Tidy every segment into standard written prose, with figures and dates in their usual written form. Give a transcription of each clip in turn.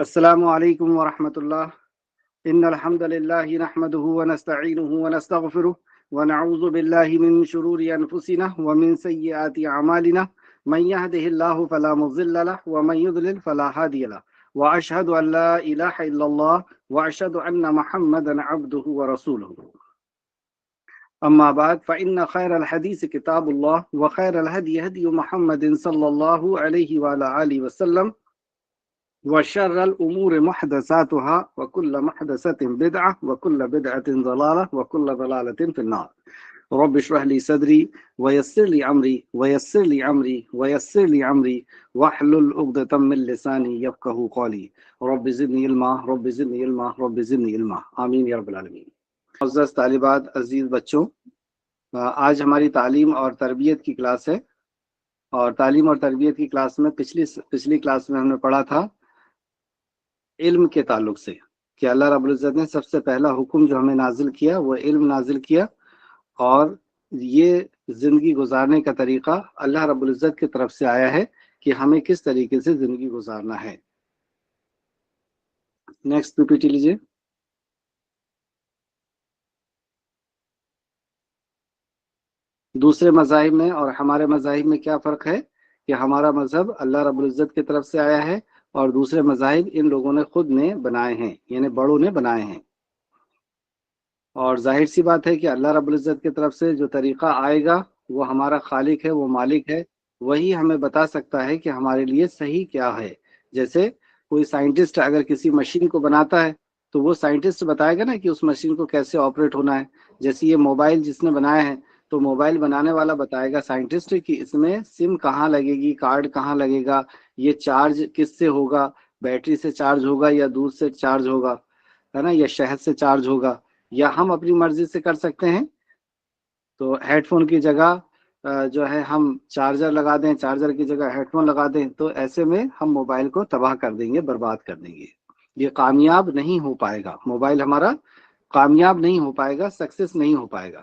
السلام علیکم ورحمۃ اللہ۔ ان الحمد للہ نحمده ونستعینه ونستغفره ونعوذ باللہ من شرور انفسنا ومن سیئات اعمالنا من يهده الله فلا مضل له ومن يضلل فلا هادي له واشهد ان لا اله الا الله واشهد ان محمدا عبده ورسوله اما بعد فان خير الحديث كتاب الله وخير الهدي هدي محمد صلى الله عليه وعلى اله وسلم وشر الأمور محدثاتها وكل محدثة بدعة وكل بدعة ضلالة وكل ضلالة في النار رب اشرح لي صدري ويسر لي أمري ويسر لي أمري ويسر لي أمري واحلل عقدة من لساني يفقهوا قولي رب زدني علما رب زدني علما رب زدني علما آمین یا رب العالمین۔ معزز طالبات، عزیز بچوں، آج ہماری تعلیم اور تربیت کی کلاس ہے، اور تعلیم اور تربیت کی کلاس میں پچھلی کلاس میں ہم نے پڑھا تھا علم کے تعلق سے کہ اللہ رب العزت نے سب سے پہلا حکم جو ہمیں نازل کیا وہ علم نازل کیا، اور یہ زندگی گزارنے کا طریقہ اللہ رب العزت کی طرف سے آیا ہے کہ ہمیں کس طریقے سے زندگی گزارنا ہے۔ نیکسٹ پی پی ٹی لیجیے۔ دوسرے مذاہب میں اور ہمارے مذاہب میں کیا فرق ہے کہ ہمارا مذہب اللہ رب العزت کی طرف سے آیا ہے، اور دوسرے مذاہب ان لوگوں نے خود نے بنائے ہیں، یعنی بڑوں نے بنائے ہیں۔ اور ظاہر سی بات ہے کہ اللہ رب العزت کی طرف سے جو طریقہ آئے گا وہ ہمارا خالق ہے، وہ مالک ہے، وہی ہمیں بتا سکتا ہے کہ ہمارے لیے صحیح کیا ہے۔ جیسے کوئی سائنٹسٹ اگر کسی مشین کو بناتا ہے تو وہ سائنٹسٹ بتائے گا نا کہ اس مشین کو کیسے آپریٹ ہونا ہے۔ جیسے یہ موبائل جس نے بنایا ہے تو موبائل بنانے والا بتائے گا سائنٹسٹ کہ اس میں سم کہاں لگے گی، کارڈ کہاں لگے گا، یہ چارج کس سے ہوگا، بیٹری سے چارج ہوگا یا دودھ سے چارج ہوگا، ہے نا، یا شہد سے چارج ہوگا، یا ہم اپنی مرضی سے کر سکتے ہیں۔ تو ہیڈ فون کی جگہ جو ہے ہم چارجر لگا دیں، چارجر کی جگہ ہیڈ فون لگا دیں، تو ایسے میں ہم موبائل کو تباہ کر دیں گے، برباد کر دیں گے۔ یہ کامیاب نہیں ہو پائے گا، موبائل ہمارا کامیاب نہیں ہو پائے گا، سکسیس نہیں ہو پائے گا۔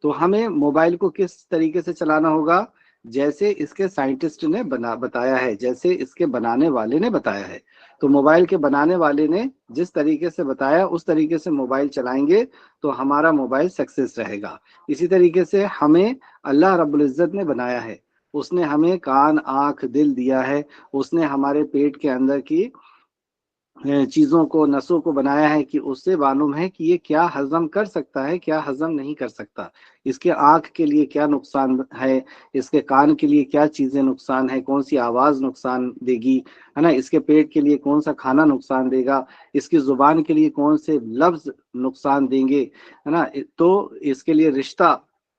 تو ہمیں موبائل کو کس طریقے سے چلانا ہوگا؟ جیسے اس کے سائنٹسٹ نے بتایا ہے، جیسے اس کے بنانے والے نے بتایا ہے۔ تو موبائل کے بنانے والے نے جس طریقے سے بتایا اس طریقے سے موبائل چلائیں گے تو ہمارا موبائل سکسیس رہے گا۔ اسی طریقے سے ہمیں اللہ رب العزت نے بنایا ہے، اس نے ہمیں کان، آنکھ، دل دیا ہے، اس نے ہمارے پیٹ کے اندر کی چیزوں کو، نسوں کو بنایا ہے کہ اس سے معلوم ہے کہ یہ کیا ہضم کر سکتا ہے، کیا ہضم نہیں کر سکتا۔ اس کے آنکھ کے لیے کیا نقصان ہے، اس کے کان کے لیے کیا چیزیں نقصان ہے، کون سی آواز نقصان دے گی، ہے نا، اس کے پیٹ کے لیے کون سا کھانا نقصان دے گا، اس کی زبان کے لیے کون سے لفظ نقصان دیں گے، ہے نا۔ تو اس کے لیے رشتہ،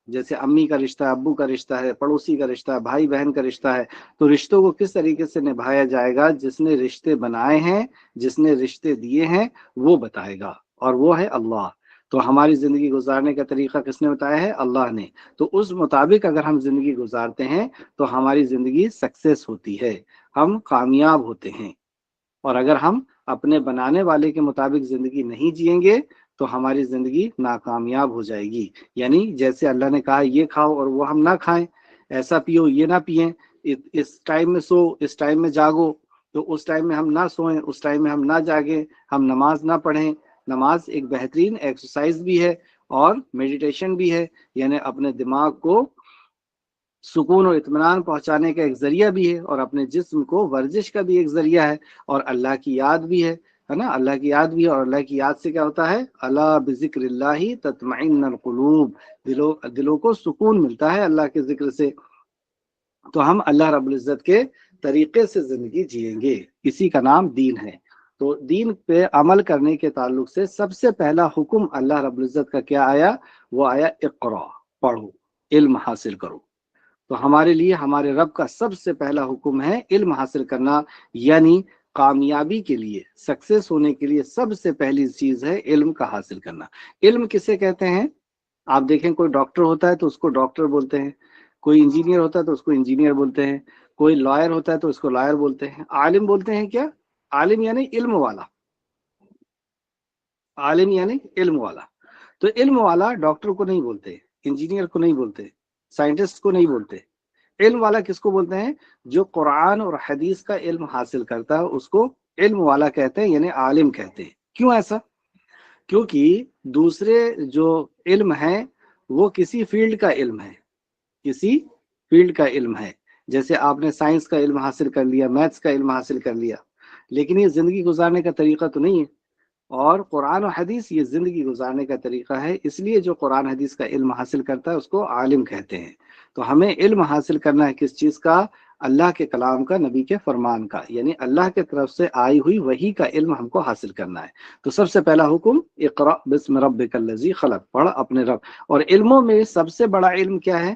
جیسے امی کا رشتہ ہے، ابو کا رشتہ ہے، پڑوسی کا رشتہ ہے، بھائی بہن کا رشتہ ہے، تو رشتوں کو کس طریقے سے نبھایا جائے گا، جس نے رشتے بنائے ہیں، جس نے رشتے دیے ہیں، وہ بتائے گا، اور وہ ہے اللہ۔ تو ہماری زندگی گزارنے کا طریقہ کس نے بتایا ہے؟ اللہ نے۔ تو اس مطابق اگر ہم زندگی گزارتے ہیں تو ہماری زندگی سکسیس ہوتی ہے، ہم کامیاب ہوتے ہیں۔ اور اگر ہم اپنے بنانے والے کے مطابق زندگی نہیں جئیں گے تو ہماری زندگی ناکامیاب ہو جائے گی۔ یعنی جیسے اللہ نے کہا یہ کھاؤ اور وہ ہم نہ کھائیں، ایسا پیو یہ نہ پئیں، اس ٹائم میں سو، اس ٹائم میں جاگو، تو اس ٹائم میں ہم نہ سوئیں، اس ٹائم میں ہم نہ جاگیں، ہم نماز نہ پڑھیں۔ نماز ایک بہترین ایکسرسائز بھی ہے اور میڈیٹیشن بھی ہے، یعنی اپنے دماغ کو سکون اور اطمینان پہنچانے کا ایک ذریعہ بھی ہے، اور اپنے جسم کو ورزش کا بھی ایک ذریعہ ہے، اور اللہ کی یاد بھی ہے نا، اللہ کی یاد بھی ہے۔ اور اللہ کی یاد سے کیا ہوتا ہے؟ الا بذکر اللہ تطمئن القلوب، دلوں کو سکون ملتا ہے اللہ کے ذکر سے۔ تو ہم اللہ رب العزت کے طریقے سے زندگی جئیں گے، اسی کا نام دین ہے۔ تو دین پہ عمل کرنے کے تعلق سے سب سے پہلا حکم اللہ رب العزت کا کیا آیا؟ وہ آیا اقرا، پڑھو، علم حاصل کرو۔ تو ہمارے لیے ہمارے رب کا سب سے پہلا حکم ہے علم حاصل کرنا، یعنی کامیابی کے لیے، سکسیس ہونے کے لیے سب سے پہلی چیز ہے علم کا حاصل کرنا۔ علم کسے کہتے ہیں؟ آپ دیکھیں کوئی ڈاکٹر ہوتا ہے تو اس کو ڈاکٹر بولتے ہیں، کوئی انجینئر ہوتا ہے تو اس کو انجینئر بولتے ہیں، کوئی لائر ہوتا ہے تو اس کو لائر بولتے ہیں۔ عالم بولتے ہیں کیا؟ عالم یعنی علم والا، عالم یعنی علم والا۔ تو علم والا ڈاکٹر کو نہیں بولتے، انجینئر کو نہیں بولتے، سائنٹسٹ کو نہیں بولتے۔ علم والا کس کو بولتے ہیں؟ جو قرآن اور حدیث کا علم حاصل کرتا ہے اس کو علم والا کہتے ہیں یعنی عالم کہتے ہیں۔ کیوں ایسا؟ کیونکہ دوسرے جو علم ہے وہ کسی فیلڈ کا علم ہے، کسی فیلڈ کا علم ہے، جیسے آپ نے سائنس کا علم حاصل کر لیا، میتھس کا علم حاصل کر لیا، لیکن یہ زندگی گزارنے کا طریقہ تو نہیں ہے۔ اور قرآن و حدیث یہ زندگی گزارنے کا طریقہ ہے، اس لیے جو قرآن حدیث کا علم حاصل کرتا ہے اس کو عالم کہتے ہیں۔ تو ہمیں علم حاصل کرنا ہے کس چیز کا؟ اللہ کے کلام کا، نبی کے فرمان کا، یعنی اللہ کے طرف سے آئی ہوئی وحی کا علم ہم کو حاصل کرنا ہے۔ تو سب سے پہلا حکم اقرأ بسم ربک الذی خلق، پڑھ اپنے رب۔ اور علموں میں سب سے بڑا علم کیا ہے؟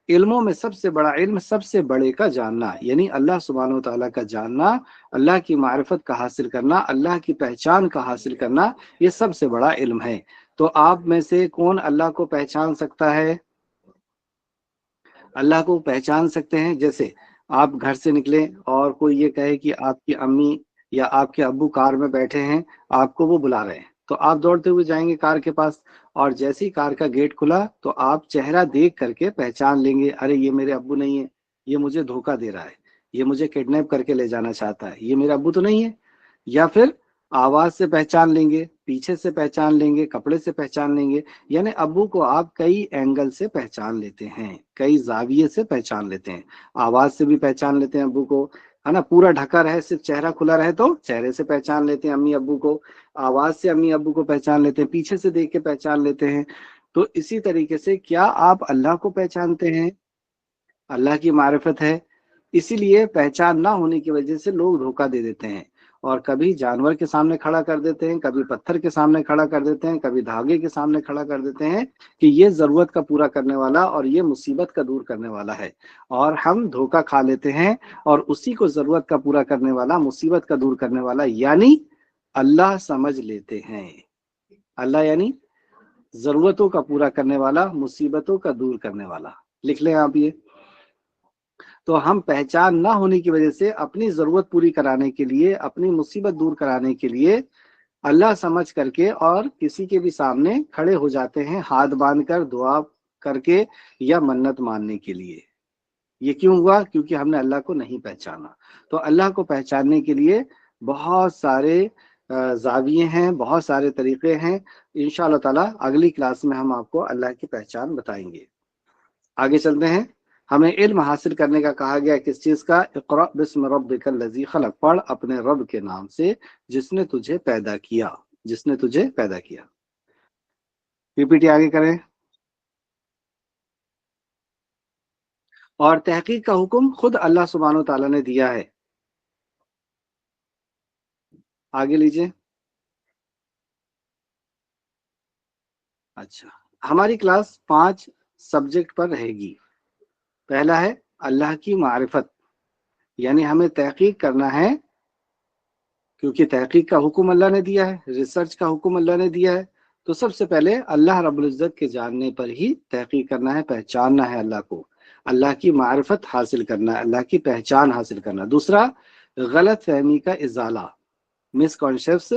علموں میں سب سے بڑا علم سب سے بڑے کا جاننا، یعنی اللہ سبحانہ و تعالیٰ کا جاننا، اللہ کی معرفت کا حاصل کرنا، اللہ کی پہچان کا حاصل کرنا، یہ سب سے بڑا علم ہے۔ تو آپ میں سے کون اللہ کو پہچان سکتا ہے؟ اللہ کو پہچان سکتے ہیں؟ جیسے آپ گھر سے نکلے اور کوئی یہ کہے کہ آپ کی امی یا آپ کے ابو کار میں بیٹھے ہیں، آپ کو وہ بلا رہے ہیں، تو آپ دوڑتے ہوئے جائیں گے کار کے پاس، اور جیسے ہی کار کا گیٹ کھلا تو آپ چہرہ دیکھ کر کے پہچان لیں گے، ارے یہ میرے ابو نہیں ہے، یہ مجھے دھوکہ دے رہا ہے، یہ مجھے کڈنیپ کر کے لے جانا چاہتا ہے، یہ میرا ابو تو نہیں ہے۔ یا پھر آواز سے پہچان لیں گے، پیچھے سے پہچان لیں گے، کپڑے سے پہچان لیں گے، یعنی ابو کو آپ کئی اینگل سے پہچان لیتے ہیں، کئی زاویے سے پہچان لیتے ہیں۔ آواز سے بھی پہچان لیتے ہیں ابو کو، ہے نا، پورا ڈھکا رہے، صرف چہرہ کھلا رہے تو چہرے سے پہچان لیتے ہیں امی ابو کو، آواز سے امی ابو کو پہچان لیتے ہیں، پیچھے سے دیکھ کے پہچان لیتے ہیں۔ تو اسی طریقے سے کیا آپ اللہ کو پہچانتے ہیں؟ اللہ کی معرفت ہے، اسی لیے پہچان نہ ہونے کی وجہ سے لوگ دھوکہ دے دیتے ہیں، اور کبھی جانور کے سامنے کھڑا کر دیتے ہیں، کبھی پتھر کے سامنے کھڑا کر دیتے ہیں، کبھی دھاگے کے سامنے کھڑا کر دیتے ہیں کہ یہ ضرورت کا پورا کرنے والا اور یہ مصیبت کا دور کرنے والا ہے، اور ہم دھوکہ کھا لیتے ہیں، اور اسی کو ضرورت کا پورا کرنے والا، مصیبت کا دور کرنے والا یعنی اللہ سمجھ لیتے ہیں۔ اللہ یعنی ضرورتوں کا پورا کرنے والا، مصیبتوں کا دور کرنے والا۔ لکھ لیں آپ یہ۔ تو ہم پہچان نہ ہونے کی وجہ سے اپنی ضرورت پوری کرانے کے لیے، اپنی مصیبت دور کرانے کے لیے اللہ سمجھ کر کے اور کسی کے بھی سامنے کھڑے ہو جاتے ہیں، ہاتھ باندھ کر، دعا کر کے، یا منت ماننے کے لیے۔ یہ کیوں ہوا؟ کیونکہ ہم نے اللہ کو نہیں پہچانا۔ تو اللہ کو پہچاننے کے لیے بہت سارے زاویے ہیں، بہت سارے طریقے ہیں۔ انشاءاللہ تعالیٰ اگلی کلاس میں ہم آپ کو اللہ کی پہچان بتائیں گے۔ آگے چلتے ہیں۔ ہمیں علم حاصل کرنے کا کہا گیا کس چیز کا؟ اقرأ بسم ربک الذی خلق، پڑھ اپنے رب کے نام سے جس نے تجھے پیدا کیا، جس نے تجھے پیدا کیا۔ پی پی ٹی آگے کریں۔ اور تحقیق کا حکم خود اللہ سبحانہ و تعالیٰ نے دیا ہے۔ آگے لیجئے۔ اچھا، ہماری کلاس 5 سبجیکٹ پر رہے گی۔ پہلا ہے اللہ کی معرفت، یعنی ہمیں تحقیق کرنا ہے، کیونکہ تحقیق کا حکم اللہ نے دیا ہے، ریسرچ کا حکم اللہ نے دیا ہے، تو سب سے پہلے اللہ رب العزت کے جاننے پر ہی تحقیق کرنا ہے، پہچاننا ہے اللہ کو، اللہ کی معرفت حاصل کرنا ہے، اللہ کی پہچان حاصل کرنا۔ دوسرا، غلط فہمی کا ازالہ، مس کنسیپٹس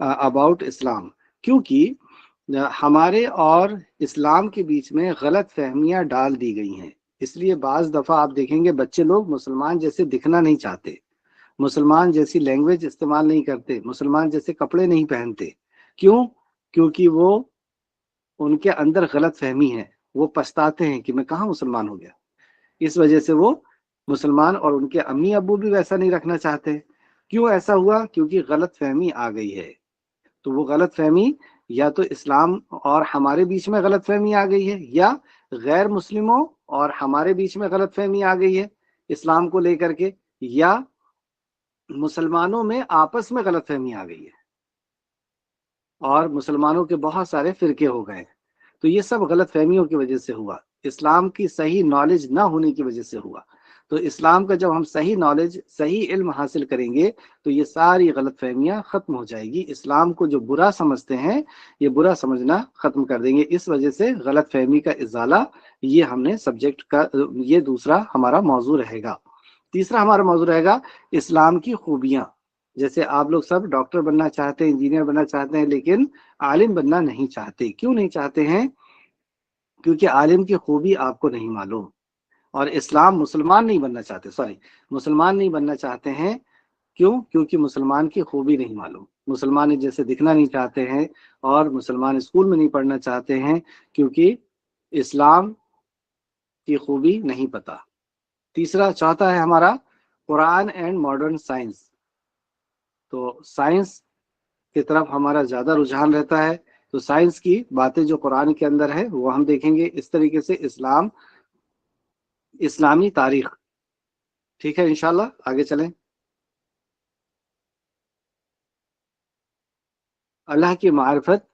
اباؤٹ اسلام، کیونکہ ہمارے اور اسلام کے بیچ میں غلط فہمیاں ڈال دی گئی ہیں، اس لیے بعض دفعہ آپ دیکھیں گے بچے لوگ مسلمان جیسے دکھنا نہیں چاہتے، مسلمان جیسی لینگویج استعمال نہیں کرتے، مسلمان جیسے کپڑے نہیں پہنتے۔ کیوں؟ کیونکہ وہ ان کے اندر غلط فہمی ہے، وہ پچھتاتے ہیں کہ میں کہاں مسلمان ہو گیا، اس وجہ سے وہ مسلمان، اور ان کے امی ابو بھی ویسا نہیں رکھنا چاہتے۔ کیوں ایسا ہوا؟ کیونکہ غلط فہمی آ گئی ہے۔ تو وہ غلط فہمی یا تو اسلام اور ہمارے بیچ میں غلط فہمی آ گئی ہے، یا غیر مسلموں اور ہمارے بیچ میں غلط فہمی آ گئی ہے اسلام کو لے کر کے، یا مسلمانوں میں آپس میں غلط فہمی آ گئی ہے، اور مسلمانوں کے بہت سارے فرقے ہو گئے۔ تو یہ سب غلط فہمیوں کی وجہ سے ہوا، اسلام کی صحیح نالج نہ ہونے کی وجہ سے ہوا۔ تو اسلام کا جب ہم صحیح نالج، صحیح علم حاصل کریں گے تو یہ ساری غلط فہمیاں ختم ہو جائے گی، اسلام کو جو برا سمجھتے ہیں یہ برا سمجھنا ختم کر دیں گے۔ اس وجہ سے غلط فہمی کا ازالہ، یہ ہم نے سبجیکٹ کا، یہ دوسرا ہمارا موضوع رہے گا۔ تیسرا ہمارا موضوع رہے گا اسلام کی خوبیاں۔ جیسے آپ لوگ سب ڈاکٹر بننا چاہتے ہیں، انجینئر بننا چاہتے ہیں، لیکن عالم بننا نہیں چاہتے۔ کیوں نہیں چاہتے ہیں؟ کیونکہ عالم کی خوبی آپ کو نہیں معلوم، اور اسلام مسلمان نہیں بننا چاہتے، مسلمان نہیں بننا چاہتے ہیں کیوں؟ کیونکہ مسلمان کی خوبی نہیں معلوم، مسلمان جیسے دکھنا نہیں چاہتے ہیں، اور مسلمان اسکول میں نہیں پڑھنا چاہتے ہیں کیونکہ اسلام کی خوبی نہیں پتا۔ تیسرا چوتھا ہے ہمارا قرآن اینڈ ماڈرن سائنس، تو سائنس کی طرف ہمارا زیادہ رجحان رہتا ہے، تو سائنس کی باتیں جو قرآن کے اندر ہے وہ ہم دیکھیں گے، اس طریقے سے اسلامی تاریخ۔ ٹھیک ہے، انشاءاللہ آگے چلیں۔ اللہ کی معرفت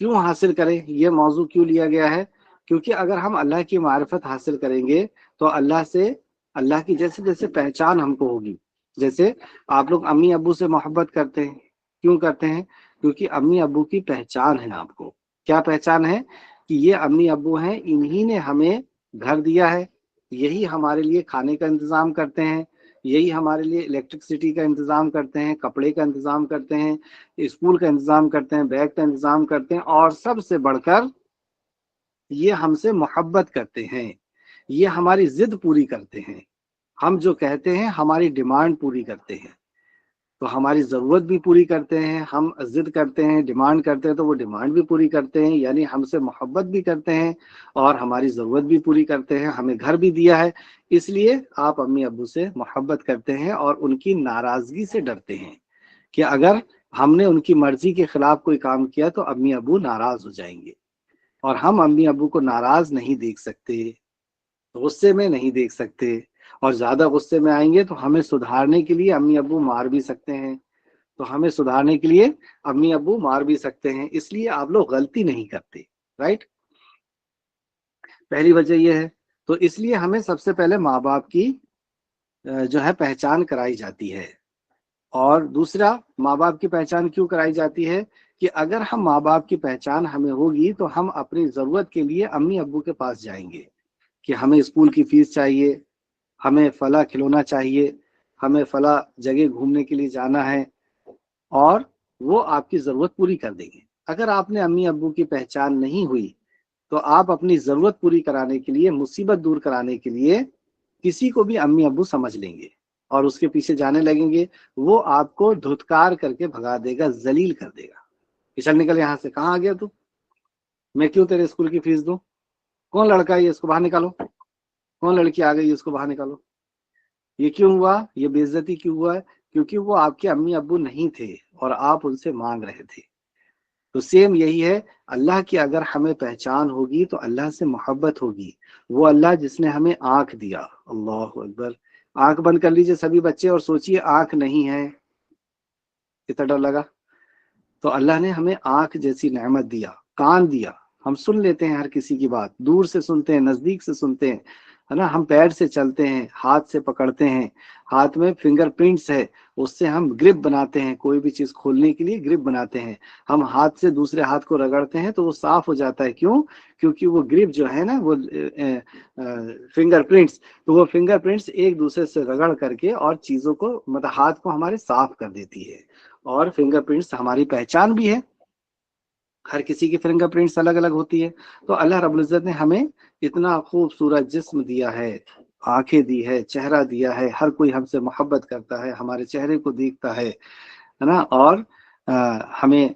کیوں حاصل کریں، یہ موضوع کیوں لیا گیا ہے؟ کیونکہ اگر ہم اللہ کی معرفت حاصل کریں گے تو اللہ کی جیسے جیسے پہچان ہم کو ہوگی۔ جیسے آپ لوگ امی ابو سے محبت کرتے ہیں، کیوں کرتے ہیں؟ کیونکہ امی ابو کی پہچان ہے۔ آپ کو کیا پہچان ہے؟ کہ یہ امی ابو ہیں، انہی نے ہمیں گھر دیا ہے، یہی ہمارے لیے کھانے کا انتظام کرتے ہیں، یہی ہمارے لیے الیکٹرکسٹی کا انتظام کرتے ہیں، کپڑے کا انتظام کرتے ہیں، اسکول کا انتظام کرتے ہیں، بیگ کا انتظام کرتے ہیں، اور سب سے بڑھ کر یہ ہم سے محبت کرتے ہیں، یہ ہماری ضد پوری کرتے ہیں، ہم جو کہتے ہیں ہماری ڈیمانڈ پوری کرتے ہیں، تو ہماری ضرورت بھی پوری کرتے ہیں، ہم ضد کرتے ہیں، ڈیمانڈ کرتے ہیں تو وہ ڈیمانڈ بھی پوری کرتے ہیں، یعنی ہم سے محبت بھی کرتے ہیں اور ہماری ضرورت بھی پوری کرتے ہیں، ہمیں گھر بھی دیا ہے۔ اس لیے آپ امی ابو سے محبت کرتے ہیں اور ان کی ناراضگی سے ڈرتے ہیں کہ اگر ہم نے ان کی مرضی کے خلاف کوئی کام کیا تو امی ابو ناراض ہو جائیں گے، اور ہم امی ابو کو ناراض نہیں دیکھ سکتے، غصے میں نہیں دیکھ سکتے، اور زیادہ غصے میں آئیں گے تو ہمیں سدھارنے کے لیے امی ابو مار بھی سکتے ہیں، تو ہمیں سدھارنے کے لیے امی ابو مار بھی سکتے ہیں، اس لیے آپ لوگ غلطی نہیں کرتے، رائٹ؟ پہلی وجہ یہ ہے۔ تو اس لیے ہمیں سب سے پہلے ماں باپ کی جو ہے پہچان کرائی جاتی ہے۔ اور دوسرا، ماں باپ کی پہچان کیوں کرائی جاتی ہے؟ کہ اگر ہم ماں باپ کی پہچان ہمیں ہوگی تو ہم اپنی ضرورت کے لیے امی ابو کے پاس جائیں گے کہ ہمیں اسکول کی فیس چاہیے، ہمیں فلاں کھلونا چاہیے، ہمیں فلاں جگہ گھومنے کے لیے جانا ہے، اور وہ آپ کی ضرورت پوری کر دیں گے۔ اگر آپ نے امی ابو کی پہچان نہیں ہوئی تو آپ اپنی ضرورت پوری کرانے کے لیے، مصیبت دور کرانے کے لیے کسی کو بھی امی ابو سمجھ لیں گے اور اس کے پیچھے جانے لگیں گے، وہ آپ کو دھتکار کر کے بھگا دے گا، ذلیل کر دے گا کہ چل نکل یہاں سے، کہاں آ گیا تو، میں کیوں تیرے اسکول کی فیس دوں، کون لڑکا ہے یہ، اس کو باہر نکالو، کون لڑکی آ گئی اس کو باہر نکالو، یہ کیوں ہوا، یہ بے عزتی کیوں ہوا ہے؟ کیونکہ وہ آپ کے امی ابو نہیں تھے اور آپ ان سے مانگ رہے تھے۔ تو سیم یہی ہے، اللہ کی اگر ہمیں پہچان ہوگی تو اللہ سے محبت ہوگی۔ وہ اللہ جس نے ہمیں آنکھ دیا، اللہ اکبر، آنکھ بند کر لیجئے سبھی بچے اور سوچئے آنکھ نہیں ہے، کتنا ڈر لگا؟ تو اللہ نے ہمیں آنکھ جیسی نعمت دیا، کان دیا، ہم سن لیتے ہیں ہر کسی کی بات، دور سے سنتے ہیں، نزدیک سے سنتے ہیں، ہے نا، ہم پیر سے چلتے ہیں، ہاتھ سے پکڑتے ہیں، ہاتھ میں فنگر پرنٹس ہے، اس سے ہم گرپ بناتے ہیں، کوئی بھی چیز کھولنے کے لیے گرپ بناتے ہیں، ہم ہاتھ سے دوسرے ہاتھ کو رگڑتے ہیں تو وہ صاف ہو جاتا ہے، کیوں؟ کیونکہ وہ گرپ جو ہے نا، وہ فنگر پرنٹس، تو وہ فنگر پرنٹس ایک دوسرے سے رگڑ کر کے اور چیزوں کو، مطلب ہاتھ کو ہمارے صاف کر دیتی ہے، اور فنگر پرنٹس ہماری پہچان بھی ہے، ہر کسی کی فنگر پرنٹس الگ الگ ہوتی ہے۔ تو اللہ رب العزت نے ہمیں اتنا خوبصورت جسم دیا ہے، آنکھیں دی ہے، چہرہ دیا ہے، ہر کوئی ہم سے محبت کرتا ہے، ہمارے چہرے کو دیکھتا ہے نا، اور ہمیں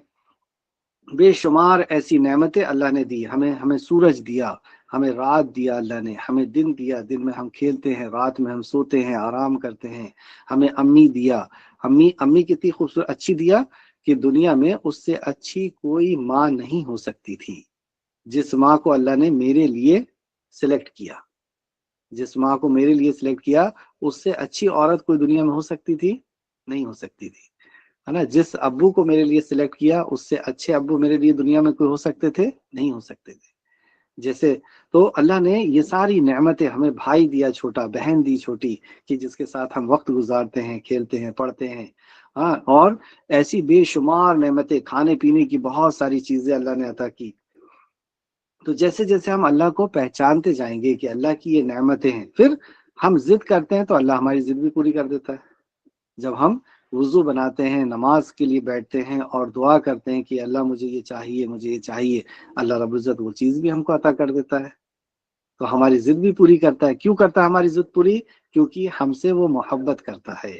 بے شمار ایسی نعمتیں اللہ نے دی، ہمیں سورج دیا، ہمیں رات دیا، اللہ نے ہمیں دن دیا، دن میں ہم کھیلتے ہیں، رات میں ہم سوتے ہیں، آرام کرتے ہیں، ہمیں امی دیا، امی کتنی خوبصورت اچھی دیا کہ دنیا میں اس سے اچھی کوئی ماں نہیں ہو سکتی تھی، جس ماں کو اللہ نے میرے لیے سلیکٹ کیا، جس ماں کو میرے لیے سلیکٹ کیا، اس سے اچھی عورت کوئی دنیا میں ہو سکتی تھی؟ نہیں ہو سکتی تھی، ہے نا۔ جس ابو کو میرے لیے سلیکٹ کیا، اس سے اچھے ابو میرے لیے دنیا میں کوئی ہو سکتے تھے؟ نہیں ہو سکتے تھے۔ جیسے تو اللہ نے یہ ساری نعمتیں، ہمیں بھائی دیا چھوٹا، بہن دی چھوٹی، کہ جس کے ساتھ ہم وقت گزارتے ہیں، کھیلتے ہیں، پڑھتے ہیں، ہاں، اور ایسی بے شمار نعمتیں، کھانے پینے کی بہت ساری چیزیں اللہ نے عطا کی۔ تو جیسے جیسے ہم اللہ کو پہچانتے جائیں گے کہ اللہ کی یہ نعمتیں ہیں، پھر ہم ضد کرتے ہیں تو اللہ ہماری ضد بھی پوری کر دیتا ہے۔ جب ہم وضو بناتے ہیں، نماز کے لیے بیٹھتے ہیں اور دعا کرتے ہیں کہ اللہ مجھے یہ چاہیے، مجھے یہ چاہیے، اللہ رب العزت وہ چیز بھی ہم کو عطا کر دیتا ہے، تو ہماری ضد بھی پوری کرتا ہے۔ کیوں کرتا ہے ہماری ضد پوری؟ کیونکہ ہم سے وہ محبت کرتا ہے،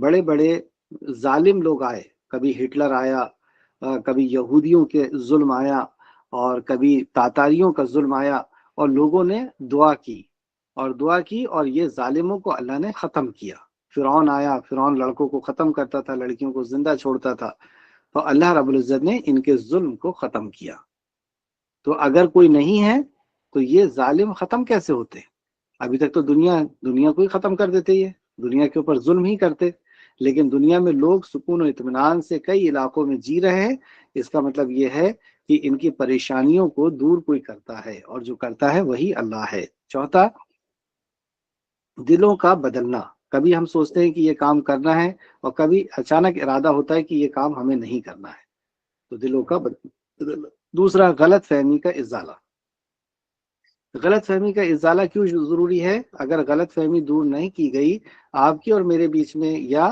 بڑے بڑے ظالم لوگ آئے، کبھی ہٹلر آیا، کبھی یہودیوں کے ظلم آیا، اور کبھی تاتاریوں کا ظلم آیا، اور لوگوں نے دعا کی اور یہ ظالموں کو اللہ نے ختم کیا۔ فرعون آیا، فرعون لڑکوں کو ختم کرتا تھا، لڑکیوں کو زندہ چھوڑتا تھا، تو اللہ رب العزت نے ان کے ظلم کو ختم کیا۔ تو اگر کوئی نہیں ہے تو یہ ظالم ختم کیسے ہوتے؟ ابھی تک تو دنیا کو ہی ختم کر دیتے، یہ دنیا کے اوپر ظلم ہی کرتے، لیکن دنیا میں لوگ سکون و اطمینان سے کئی علاقوں میں جی رہے ہیں۔ اس کا مطلب یہ ہے کہ ان کی پریشانیوں کو دور کوئی کرتا ہے، اور جو کرتا ہے وہی اللہ ہے۔ چوتھا، دلوں کا بدلنا۔ کبھی ہم سوچتے ہیں کہ یہ کام کرنا ہے، اور کبھی اچانک ارادہ ہوتا ہے کہ یہ کام ہمیں نہیں کرنا ہے، تو دلوں کا بدلنا۔ دوسرا، غلط فہمی کا ازالہ۔ غلط فہمی کا ازالہ کیوں ضروری ہے؟ اگر غلط فہمی دور نہیں کی گئی آپ کی اور میرے بیچ میں، یا